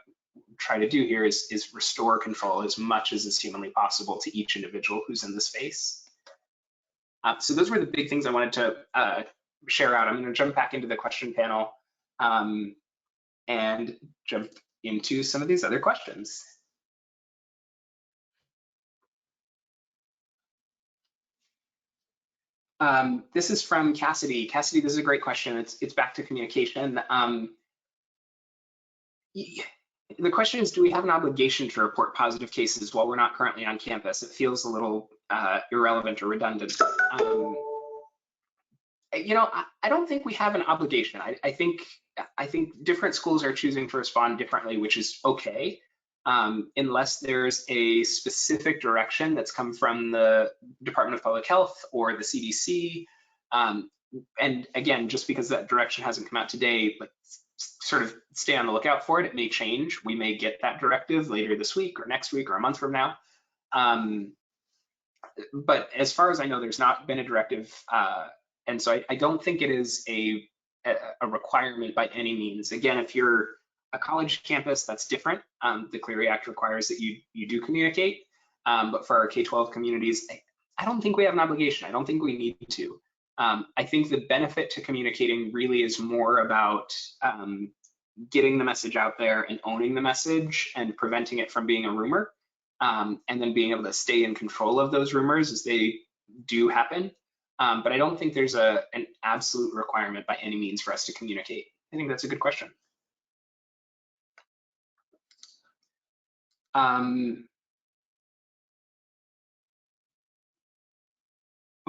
try to do here is restore control as much as is humanly possible to each individual who's in the space. So those were the big things I wanted to share out. I'm going to jump back into the question panel and jump into some of these other questions. This is from Cassidy. Cassidy, this is a great question. It's back to communication. The question is, do we have an obligation to report positive cases while we're not currently on campus? It feels a little irrelevant or redundant. I don't think we have an obligation. I think different schools are choosing to respond differently, which is okay, unless there's a specific direction that's come from the Department of Public Health or the CDC. And again, just because that direction hasn't come out today, like, sort of stay on the lookout for it. It may change. We may get that directive later this week or next week or a month from now. But as far as I know, there's not been a directive. And so I don't think it is a requirement by any means. Again, if you're a college campus, that's different. The Clery Act requires that you do communicate. But for our K-12 communities, I don't think we have an obligation. I don't think we need to. I think the benefit to communicating really is more about getting the message out there and owning the message and preventing it from being a rumor, and then being able to stay in control of those rumors as they do happen. But I don't think there's an absolute requirement by any means for us to communicate. I think that's a good question. Oh,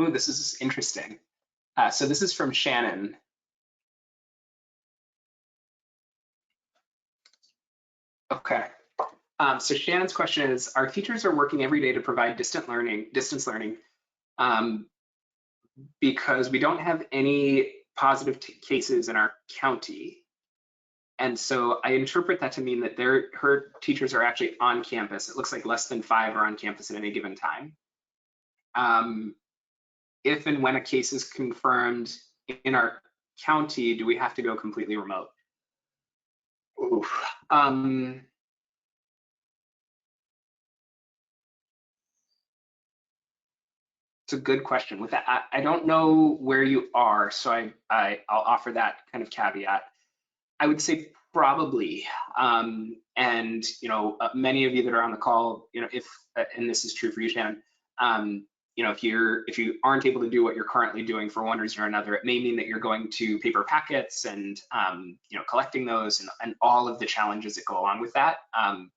this is interesting. So this is from Shannon. Okay. So Shannon's question is, our teachers are working every day to provide distance learning, because we don't have any positive cases in our county. And so I interpret that to mean that her teachers are actually on campus. It looks like less than 5 are on campus at any given time. If and when a case is confirmed in our county, do we have to go completely remote? Oof. It's a good question. With that, I don't know where you are, so I'll offer that kind of caveat. I would say probably, and many of you that are on the call, if and this is true for you, Shannon, if you aren't able to do what you're currently doing for one reason or another, it may mean that you're going to paper packets and collecting those and all of the challenges that go along with that. I've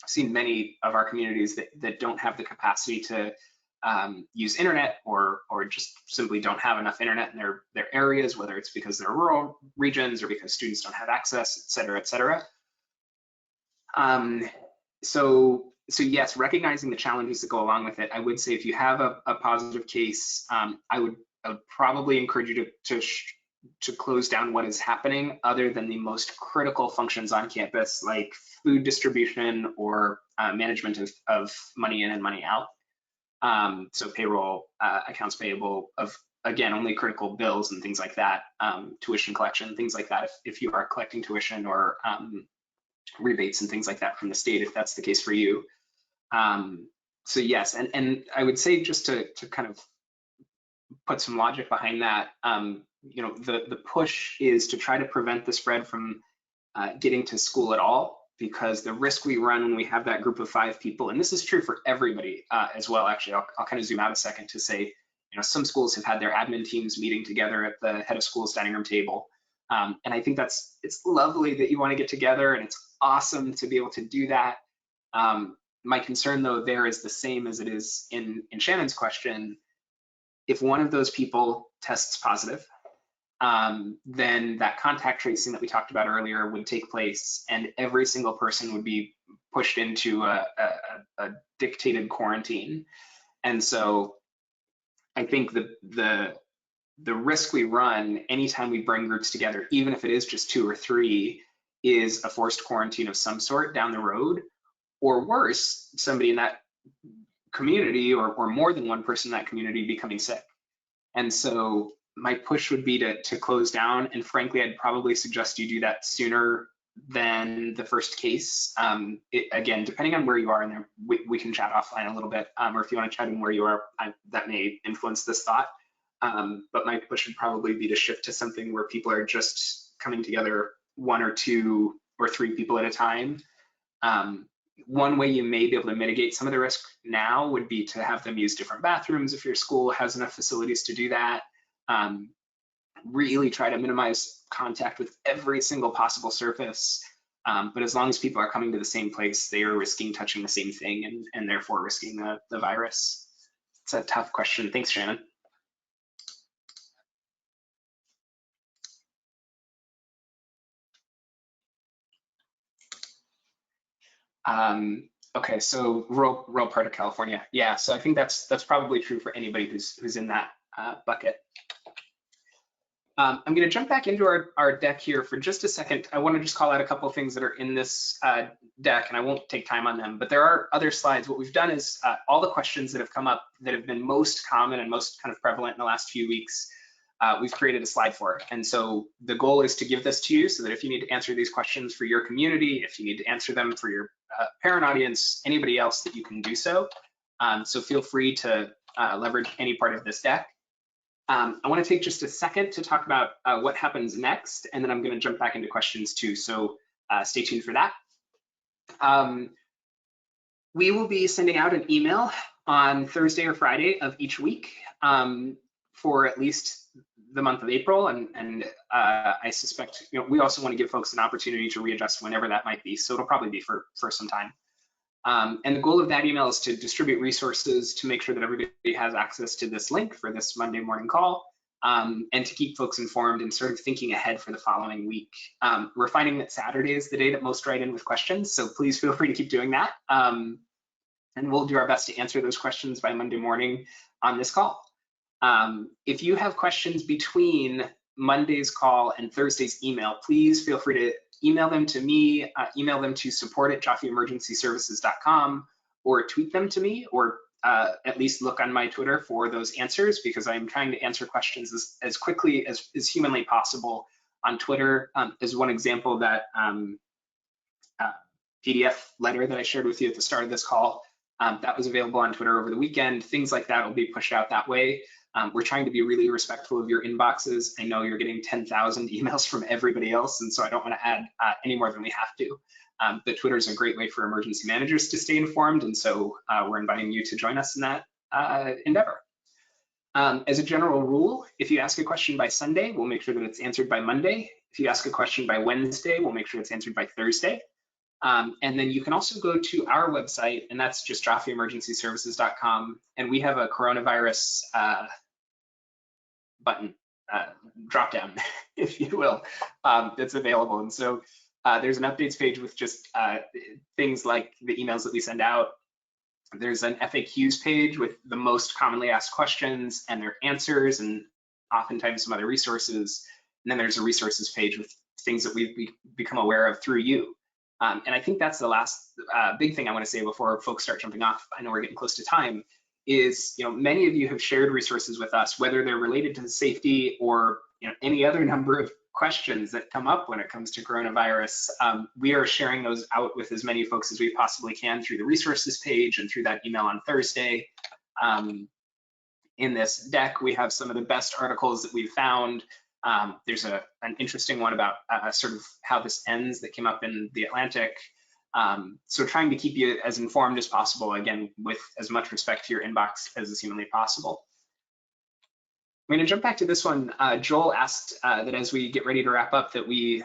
seen many of our communities that don't have the capacity to use internet or just simply don't have enough internet in their areas, whether it's because they're rural regions or because students don't have access, et cetera, et cetera. So yes, recognizing the challenges that go along with it, I would say if you have a positive case, I would probably encourage you to close down what is happening other than the most critical functions on campus, like food distribution or management of money in and money out. So payroll, accounts payable of, again, only critical bills and things like that, tuition collection, things like that, if you are collecting tuition or rebates and things like that from the state, if that's the case for you. So yes, and I would say just to kind of put some logic behind that, the push is to try to prevent the spread from getting to school at all, because the risk we run when we have that group of 5 people, and this is true for everybody as well, actually, I'll kind of zoom out a second to say, some schools have had their admin teams meeting together at the head of school's dining room table. And I think it's lovely that you want to get together, and it's awesome to be able to do that. My concern, though, there is the same as it is in Shannon's question. If one of those people tests positive, then that contact tracing that we talked about earlier would take place, and every single person would be pushed into a dictated quarantine. And so I think the risk we run anytime we bring groups together, even if it is just 2 or 3, is a forced quarantine of some sort down the road, or worse, somebody in that community or more than one person in that community becoming sick. And so my push would be to close down, and frankly, I'd probably suggest you do that sooner than the first case. Again, depending on where you are, and we can chat offline a little bit, or if you want to chat in where you are, that may influence this thought. But my push would probably be to shift to something where people are just coming together 1 or 2 or 3 people at a time, One way you may be able to mitigate some of the risk now would be to have them use different bathrooms if your school has enough facilities to do that. Really try to minimize contact with every single possible surface. But as long as people are coming to the same place, they are risking touching the same thing and therefore risking the virus. It's a tough question. Thanks, Shannon. Okay, so rural part of California. Yeah, so I think that's probably true for anybody who's in that bucket. I'm going to jump back into our deck here for just a second. I want to just call out a couple of things that are in this deck, and I won't take time on them, but there are other slides. What we've done is all the questions that have come up that have been most common and most kind of prevalent in the last few weeks, we've created a slide for. And so the goal is to give this to you so that if you need to answer these questions for your community, if you need to answer them for your parent audience, anybody else, that you can do so. So feel free to leverage any part of this deck. I want to take just a second to talk about what happens next, and then I'm going to jump back into questions too. So stay tuned for that. We will be sending out an email on Thursday or Friday of each week for at least the month of April, and I suspect we also want to give folks an opportunity to readjust whenever that might be. So it'll probably be for some time. And the goal of that email is to distribute resources to make sure that everybody has access to this link for this Monday morning call, and to keep folks informed and sort of thinking ahead for the following week. We're finding that Saturday is the day that most write in with questions, so please feel free to keep doing that. And we'll do our best to answer those questions by Monday morning on this call. If you have questions between Monday's call and Thursday's email, please feel free to email them to me, email them to support@joffeemergencyservices.com, or tweet them to me, or at least look on my Twitter for those answers, because I'm trying to answer questions as quickly as humanly possible on Twitter. As one example, that PDF letter that I shared with you at the start of this call, that was available on Twitter over the weekend. Things like that will be pushed out that way. We're trying to be really respectful of your inboxes. I know you're getting 10,000 emails from everybody else, and so I don't want to add any more than we have to. But Twitter is a great way for emergency managers to stay informed, and so we're inviting you to join us in that endeavor. As a general rule, if you ask a question by Sunday, we'll make sure that it's answered by Monday. If you ask a question by Wednesday, we'll make sure it's answered by Thursday. And then you can also go to our website, and that's just joffeeemergencyservices.com, and we have a coronavirus button, drop down, if you will, that's available. And so there's an updates page with just things like the emails that we send out. There's an FAQs page with the most commonly asked questions and their answers, and oftentimes some other resources. And then there's a resources page with things that we've become aware of through you. And I think that's the last big thing I want to say before folks start jumping off. I know we're getting close to time. Is many of you have shared resources with us, whether they're related to safety or any other number of questions that come up when it comes to coronavirus. We are sharing those out with as many folks as we possibly can through the resources page and through that email on Thursday. In this deck, we have some of the best articles that we've found. There's an interesting one about sort of how this ends that came up in The Atlantic. So trying to keep you as informed as possible, again, with as much respect to your inbox as is humanly possible. I'm going to jump back to this one. Joel asked that as we get ready to wrap up that we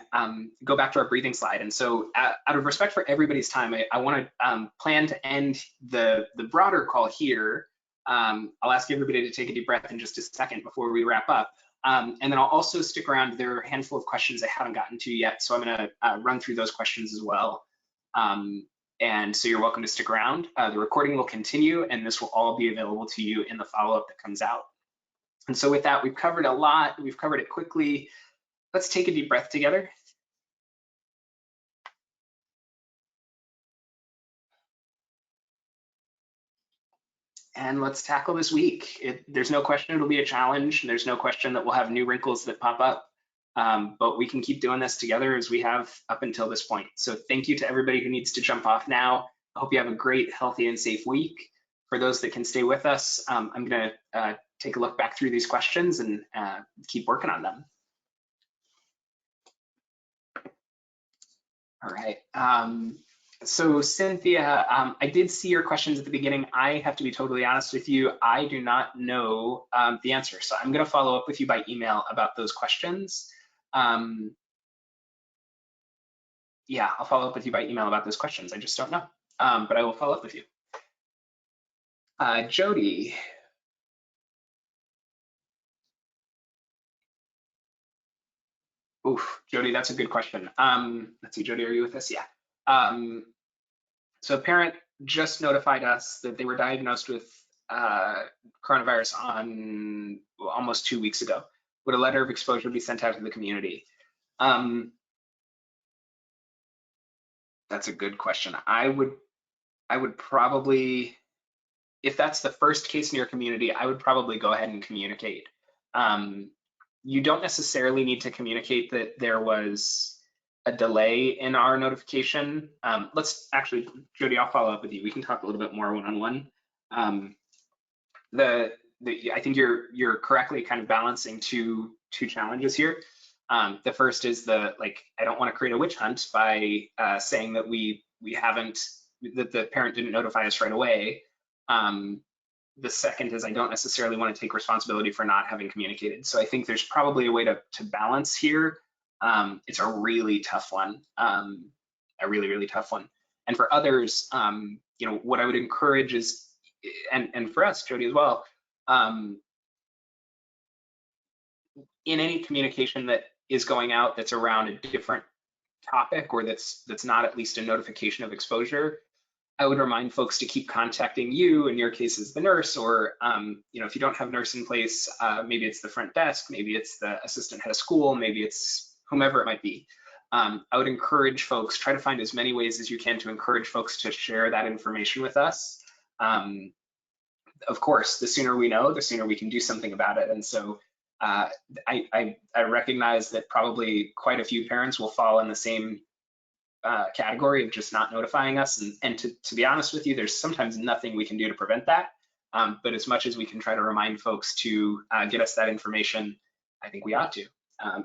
go back to our breathing slide. And so out of respect for everybody's time, I want to plan to end the broader call here. I'll ask everybody to take a deep breath in just a second before we wrap up. And then I'll also stick around. There are a handful of questions I haven't gotten to yet, so I'm going to run through those questions as well. And so you're welcome to stick around. The recording will continue, and this will all be available to you in the follow-up that comes out. And so with that, we've covered a lot. We've covered it quickly. Let's take a deep breath together. And let's tackle this week. There's no question it'll be a challenge. There's no question that we'll have new wrinkles that pop up. But we can keep doing this together as we have up until this point. So thank you to everybody who needs to jump off now. I hope you have a great, healthy, and safe week. For those that can stay with us, I'm going to take a look back through these questions and keep working on them. All right. So Cynthia, I did see your questions at the beginning. I have to be totally honest with you. I do not know the answer. So I'm going to follow up with you by email about those questions. Um, yeah, I'll follow up with you by email about those questions. I just don't know, but I will follow up with you. Jody. Oof, Jody, that's a good question. Let's see, Jody, are you with us? Yeah. Um, so a parent just notified us that they were diagnosed with coronavirus on almost 2 weeks ago. Would a letter of exposure be sent out to the community? That's a good question. I would probably, if that's the first case in your community, I would probably go ahead and communicate. You don't necessarily need to communicate that there was a delay in our notification. Let's actually, Jody, I'll follow up with you. We can talk a little bit more one-on-one. I think you're correctly kind of balancing two challenges here. The first is I don't want to create a witch hunt by saying that that the parent didn't notify us right away. The second is I don't necessarily want to take responsibility for not having communicated. So I think there's probably a way to balance here. It's a really tough one, a really, really tough one. And for others, what I would encourage is, and for us, Jody, as well, in any communication that is going out that's around a different topic or that's not at least a notification of exposure, I would remind folks to keep contacting you, in your case is the nurse, or if you don't have a nurse in place, maybe it's the front desk, maybe it's the assistant head of school, maybe it's whomever it might be. I would encourage folks, try to find as many ways as you can to encourage folks to share that information with us. Of course, the sooner we know, the sooner we can do something about it. And so I recognize that probably quite a few parents will fall in the same category of just not notifying us. And to be honest with you, there's sometimes nothing we can do to prevent that. But as much as we can try to remind folks to get us that information, I think we ought to.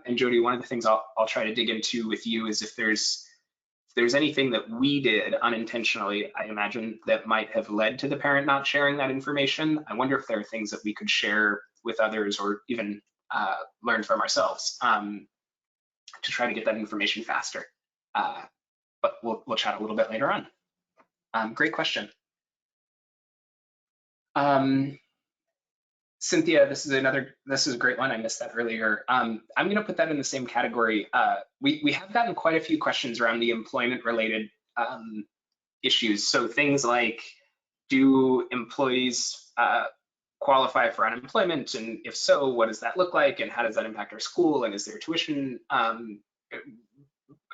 And Jody, one of the things I'll try to dig into with you is if there's anything that we did unintentionally, I imagine, that might have led to the parent not sharing that information. I wonder if there are things that we could share with others or even learn from ourselves to try to get that information faster. But we'll chat a little bit later on. Great question. Cynthia, this is a great one. I missed that earlier. I'm going to put that in the same category. We have gotten quite a few questions around the employment-related issues. So things like, do employees qualify for unemployment? And if so, what does that look like? And how does that impact our school? And is there tuition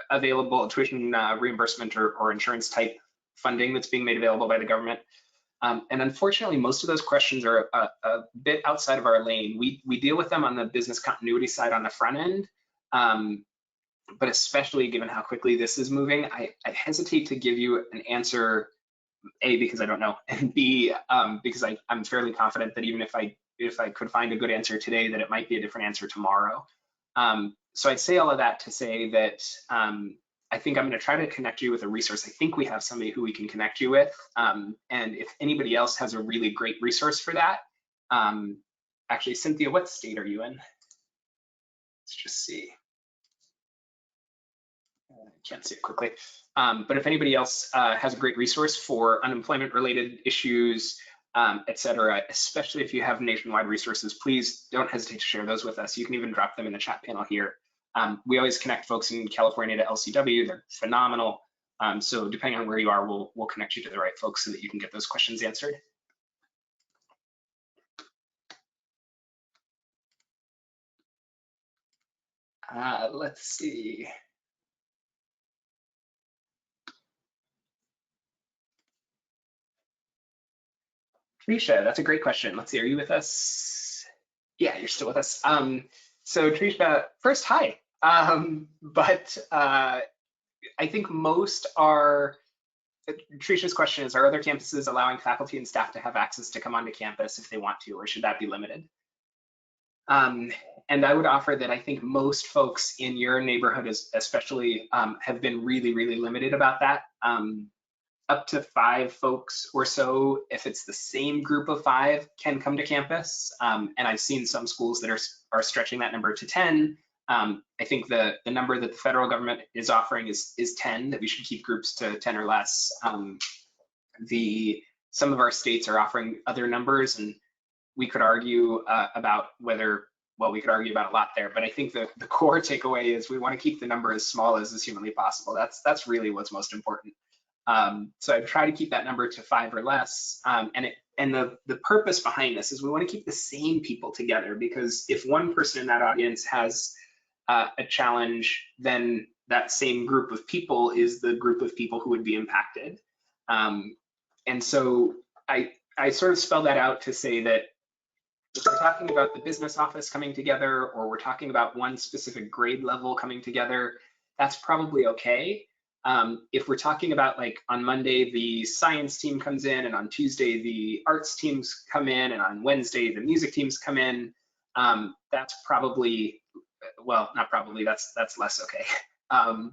available, tuition reimbursement or insurance type funding that's being made available by the government? And unfortunately, most of those questions are a bit outside of our lane. We deal with them on the business continuity side on the front end, but especially given how quickly this is moving, I hesitate to give you an answer, A, because I don't know, and B, because I'm fairly confident that even if I could find a good answer today, that it might be a different answer tomorrow. So I'd say all of that to say that I think I'm going to try to connect you with a resource. I think we have somebody who we can connect you with. And if anybody else has a really great resource for that, actually, Cynthia, what state are you in? Let's just see. I can't see it quickly. But if anybody else has a great resource for unemployment-related issues, et cetera, especially if you have nationwide resources, please don't hesitate to share those with us. You can even drop them in the chat panel here. We always connect folks in California to LCW. They're phenomenal. So depending on where you are, we'll connect you to the right folks so that you can get those questions answered. Let's see. Trisha, that's a great question. Let's see, are you with us? Yeah, you're still with us. So Trisha, first, hi. I think most are, Trisha's question is, are other campuses allowing faculty and staff to have access to come onto campus if they want to, or should that be limited? And And I would offer that I think most folks in your neighborhood especially have been really, really limited about that. Up to 5 folks or so, if it's the same group of 5, can come to campus. And I've seen some schools that are stretching that number to 10. I think the number that the federal government is offering is 10, that we should keep groups to 10 or less. Some of our states are offering other numbers, and we could argue about whether, well, we could argue about a lot there, but I think the core takeaway is we want to keep the number as small as is humanly possible. That's really what's most important. So I try to keep that number to 5 or less. And the purpose behind this is we want to keep the same people together, because if one person in that audience has a challenge, then that same group of people is the group of people who would be impacted. And so I sort of spell that out to say that if we're talking about the business office coming together, or we're talking about one specific grade level coming together, that's probably okay. If we're talking about, like, on Monday, the science team comes in, and on Tuesday, the arts teams come in, and on Wednesday, the music teams come in, that's probably, well, not probably, that's less okay.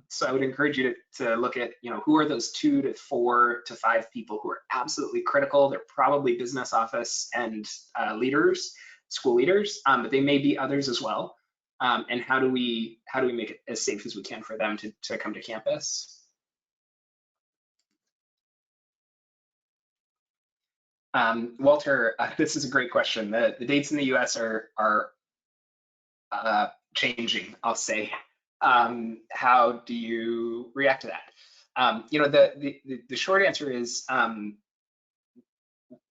So I would encourage you to look at, who are those 2 to 4 to 5 people who are absolutely critical. They're probably business office and leaders, school leaders, but they may be others as well. And how do we make it as safe as we can for them to come to campus? Walter, this is a great question. The dates in the US are changing, I'll say. How do you react to that? The short answer is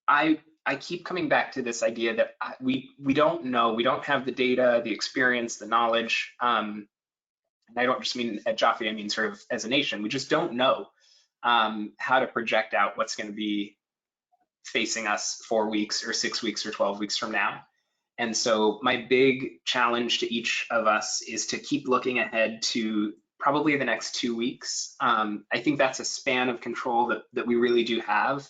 I keep coming back to this idea that we don't know, we don't have the data, the experience, the knowledge. And I don't just mean at Joffe, I mean sort of as a nation. We just don't know how to project out what's going to be facing us 4 weeks or 6 weeks or 12 weeks from now. And so my big challenge to each of us is to keep looking ahead to probably the next 2 weeks. I think that's a span of control that we really do have.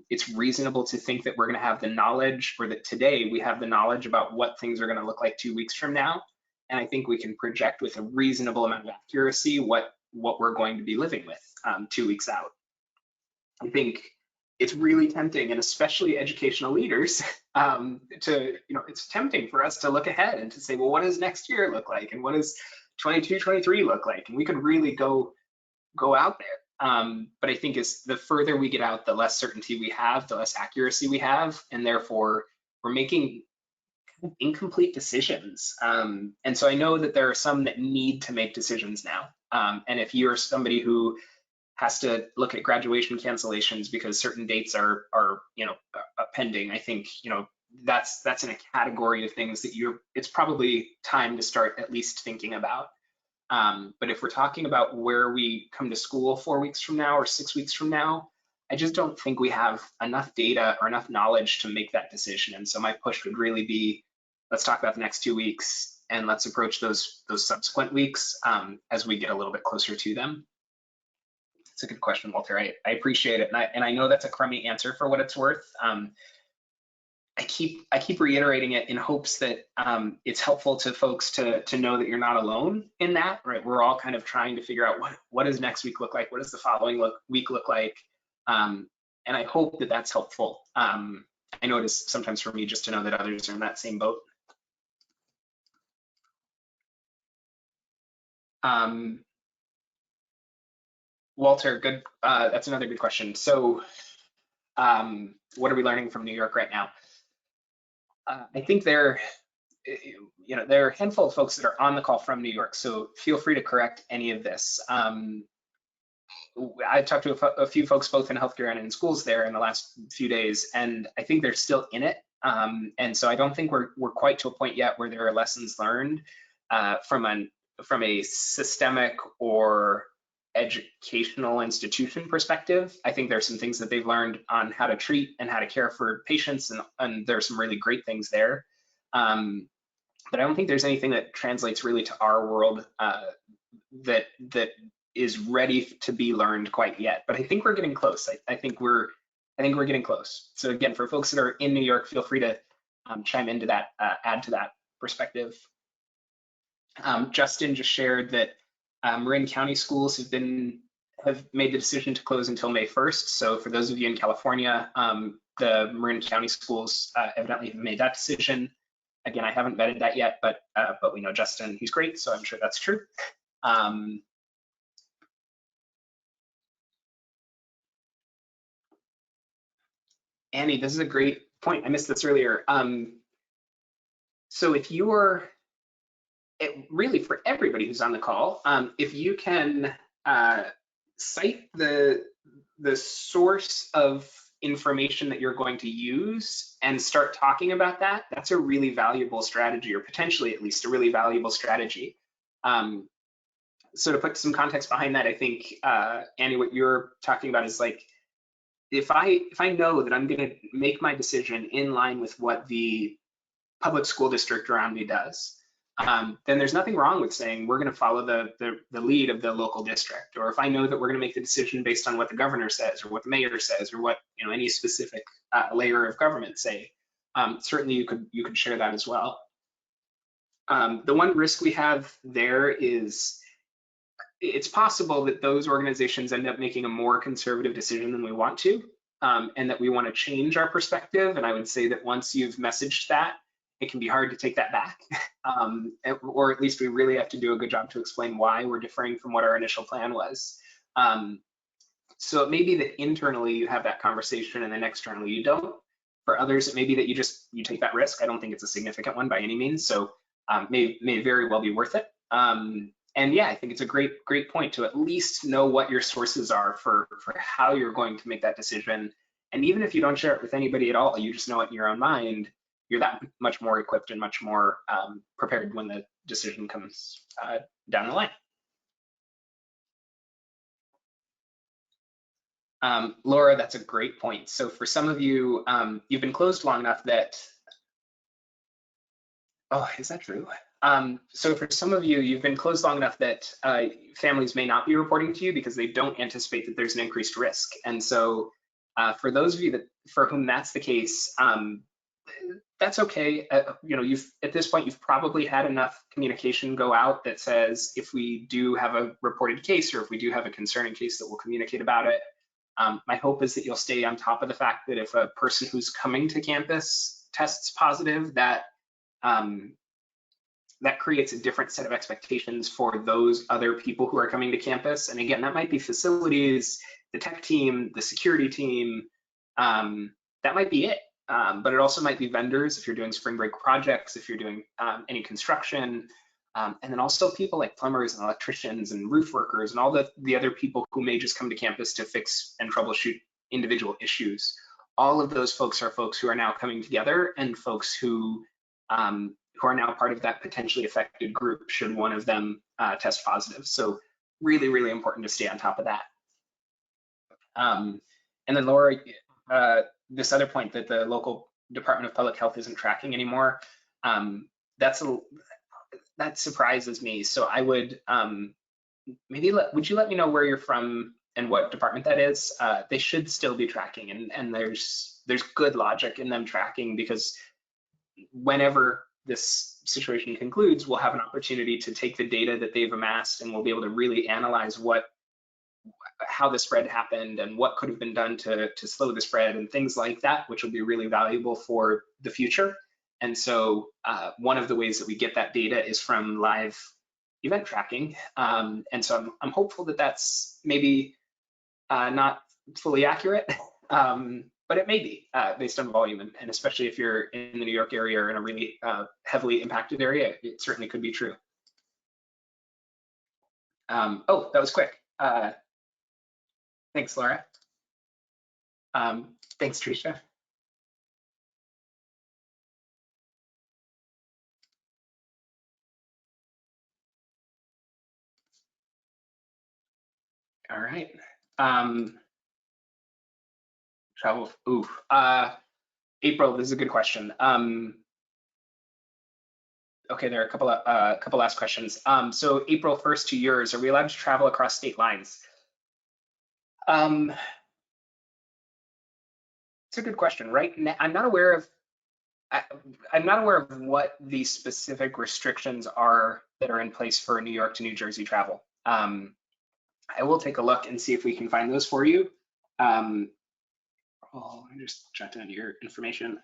It's reasonable to think that we're going to have the knowledge, or that today we have the knowledge about what things are going to look like 2 weeks from now. And I think we can project with a reasonable amount of accuracy what we're going to be living with 2 weeks out. I think it's really tempting, and especially educational leaders, it's tempting for us to look ahead and to say, well, what does next year look like? And what does 22, 23 look like? And we could really go out there. But I think as the further we get out, the less certainty we have, the less accuracy we have, and therefore we're making incomplete decisions. And so I know that there are some that need to make decisions now. And if you're somebody who has to look at graduation cancellations because certain dates are pending, I think that's in a category of things that it's probably time to start at least thinking about. But if we're talking about where we come to school 4 weeks from now or 6 weeks from now, I just don't think we have enough data or enough knowledge to make that decision. And so my push would really be, let's talk about the next 2 weeks, and let's approach those subsequent weeks as we get a little bit closer to them. It's a good question, Walter. I appreciate it, and I know that's a crummy answer for what it's worth. I keep reiterating it in hopes that it's helpful to folks to know that you're not alone in that. Right? We're all kind of trying to figure out what does next week look like, what does the following week look like, and I hope that that's helpful. I know it is sometimes for me just to know that others are in that same boat. Walter, good. That's another good question. So, what are we learning from New York right now? I think there are a handful of folks that are on the call from New York, so feel free to correct any of this. I talked to a few folks both in healthcare and in schools there in the last few days, and I think they're still in it. And so I don't think we're quite to a point yet where there are lessons learned from a systemic or educational institution perspective. I think there's some things that they've learned on how to treat and how to care for patients, and there's some really great things there. But I don't think there's anything that translates really to our world that is ready to be learned quite yet. But I think we're getting close. I think we're getting close. So again, for folks that are in New York, feel free to chime into that, add to that. perspective. Justin just shared that Marin County schools have made the decision to close until May 1st. So for those of you in California, the Marin County schools evidently have made that decision. Again, I haven't vetted that yet, but we know Justin, he's great, so I'm sure that's true. Annie, this is a great point. I missed this earlier. So if you're, really for everybody who's on the call, if you can cite the source of information that you're going to use and start talking about that, that's a really valuable strategy, or potentially at least a really valuable strategy. So to put some context behind that, I think, Annie, what you're talking about is like, if I know that I'm going to make my decision in line with what the public school district around me does, then there's nothing wrong with saying we're going to follow the lead of the local district. Or if I know that we're going to make the decision based on what the governor says, or what the mayor says, or what any specific layer of government say, certainly you could share that as well. The one risk we have there is it's possible that those organizations end up making a more conservative decision than we want to, and that we want to change our perspective. And I would say that once you've messaged that, it can be hard to take that back, or at least we really have to do a good job to explain why we're differing from what our initial plan was. So it may be that internally you have that conversation and then externally you don't. For others, it may be that you take that risk. I don't think it's a significant one by any means, so may very well be worth it. And yeah, I think it's a great point to at least know what your sources are for how you're going to make that decision. And even if you don't share it with anybody at all, you just know it in your own mind, you're that much more equipped and much more prepared when the decision comes down the line. Laura, that's a great point. So for some of you, you've been closed long enough that, oh, is that true? So for some of you, you've been closed long enough that families may not be reporting to you because they don't anticipate that there's an increased risk. And so for those of you for whom that's the case, that's okay. At this point, you've probably had enough communication go out that says if we do have a reported case, or if we do have a concerning case, that we'll communicate about it. My hope is that you'll stay on top of the fact that if a person who's coming to campus tests positive, that that creates a different set of expectations for those other people who are coming to campus. And again, that might be facilities, the tech team, the security team, that might be it. But it also might be vendors if you're doing spring break projects, if you're doing any construction, and then also people like plumbers and electricians and roof workers and all the other people who may just come to campus to fix and troubleshoot individual issues. All of those folks are folks who are now coming together, and folks who are now part of that potentially affected group should one of them test positive. So really, really important to stay on top of that. And then Laura, this other point that the local Department of Public Health isn't tracking anymore, that surprises me. So I would would you let me know where you're from and what department that is? They should still be tracking, and there's good logic in them tracking, because whenever this situation concludes, we'll have an opportunity to take the data that they've amassed, and we'll be able to really analyze how the spread happened and what could have been done to slow the spread and things like that, which will be really valuable for the future. And so one of the ways that we get that data is from live event tracking. And so I'm hopeful that that's maybe not fully accurate, but it may be based on volume, and especially if you're in the New York area or in a really heavily impacted area, it certainly could be true. Oh, that was quick. Thanks, Laura. Thanks, Tricia. All right. Travel. Ooh. April, this is a good question. Okay, there are a couple last questions. So April, first 2 years, are we allowed to travel across state lines? It's a good question, right? I'm not aware of I, I'm not aware of what the specific restrictions are that are in place for New York to New Jersey travel. I will take a look and see if we can find those for you. Let me just jot down your information.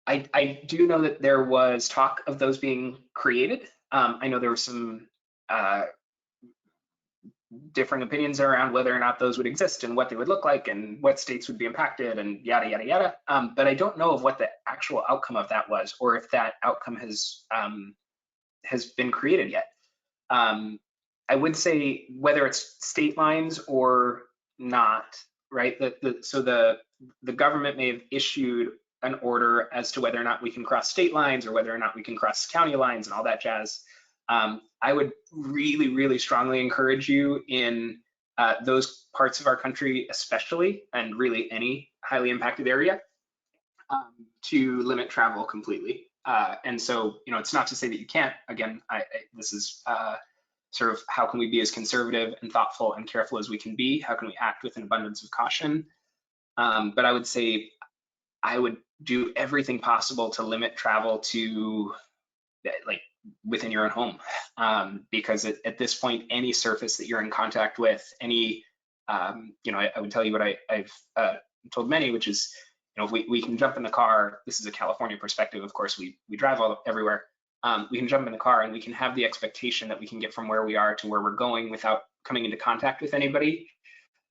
I do know that there was talk of those being created. I know there were some different opinions around whether or not those would exist and what they would look like and what states would be impacted and yada, yada, yada. But I don't know of what the actual outcome of that was, or if that outcome has been created yet. I would say whether it's state lines or not, right? So the government may have issued an order as to whether or not we can cross state lines or whether or not we can cross county lines and all that jazz. I would really, really strongly encourage you in those parts of our country, especially, and really any highly impacted area, to limit travel completely. And so, it's not to say that you can't. Again, this is sort of how can we be as conservative and thoughtful and careful as we can be? How can we act with an abundance of caution? But I would say I would do everything possible to limit travel to like within your own home, because at this point, any surface that you're in contact with, I would tell you what I've told many, which is, we can jump in the car. This is a California perspective, of course. We drive everywhere. We can jump in the car and we can have the expectation that we can get from where we are to where we're going without coming into contact with anybody.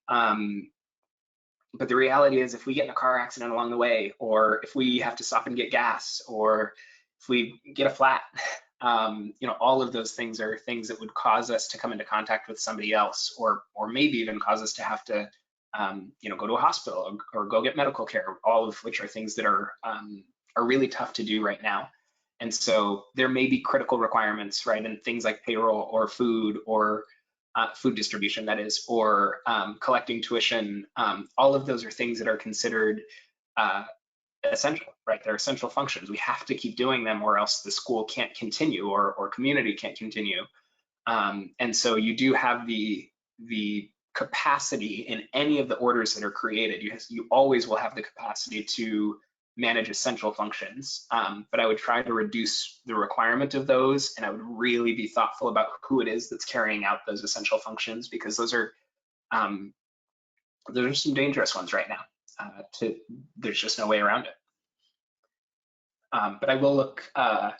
But the reality is, if we get in a car accident along the way, or if we have to stop and get gas, or if we get a flat, all of those things are things that would cause us to come into contact with somebody else, or maybe even cause us to have to, go to a hospital or go get medical care, all of which are things that are really tough to do right now. And so there may be critical requirements, right, and things like payroll or food, or food distribution, that is, or collecting tuition. All of those are things that are considered essential, right? They're essential functions. We have to keep doing them, or else the school can't continue, or community can't continue. And so you do have the capacity in any of the orders that are created. You always will have the capacity to manage essential functions, but I would try to reduce the requirement of those, and I would really be thoughtful about who it is that's carrying out those essential functions, because those are some dangerous ones right now. There's just no way around it. But I will look. I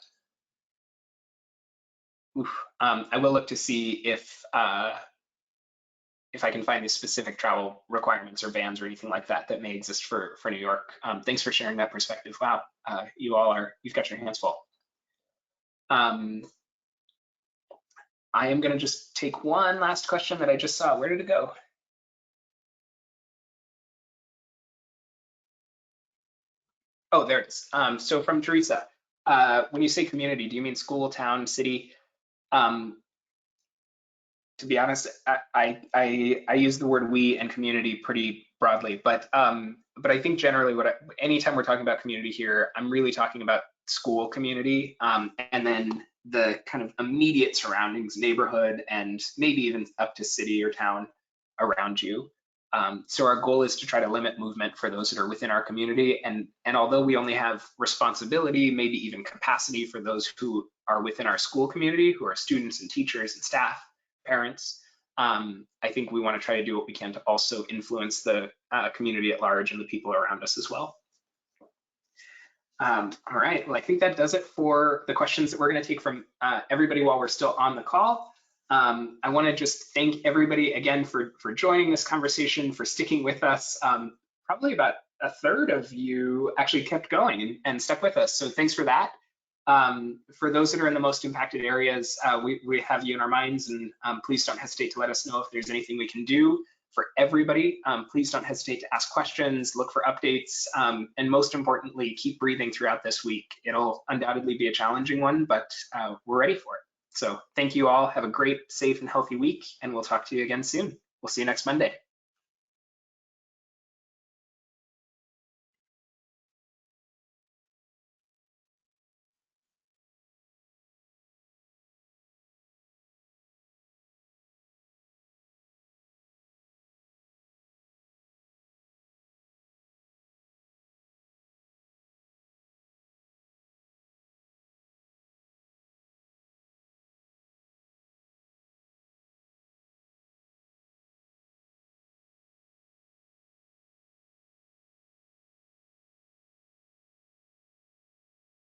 will look to see if I can find the specific travel requirements or bans or anything like that that may exist for New York. Thanks for sharing that perspective. Wow, you've got your hands full. I am gonna just take one last question that I just saw. Where did it go? Oh, there it is. So from Teresa, when you say community, do you mean school, town, city? To be honest, I use the word we and community pretty broadly, but I think generally anytime we're talking about community here, I'm really talking about school community, and then the kind of immediate surroundings, neighborhood, and maybe even up to city or town around you. So our goal is to try to limit movement for those that are within our community, and although we only have responsibility, maybe even capacity, for those who are within our school community, who are students and teachers and staff, parents, I think we want to try to do what we can to also influence the community at large and the people around us as well. All right, well, I think that does it for the questions that we're going to take from everybody while we're still on the call. I want to just thank everybody again for joining this conversation, for sticking with us. Probably about a third of you actually kept going and stuck with us, so thanks for that. For those that are in the most impacted areas, we have you in our minds, and please don't hesitate to let us know if there's anything we can do. For everybody, please don't hesitate to ask questions, look for updates, and most importantly, keep breathing throughout this week. It'll undoubtedly be a challenging one, but we're ready for it. So thank you all. Have a great, safe, and healthy week, and we'll talk to you again soon. We'll see you next Monday.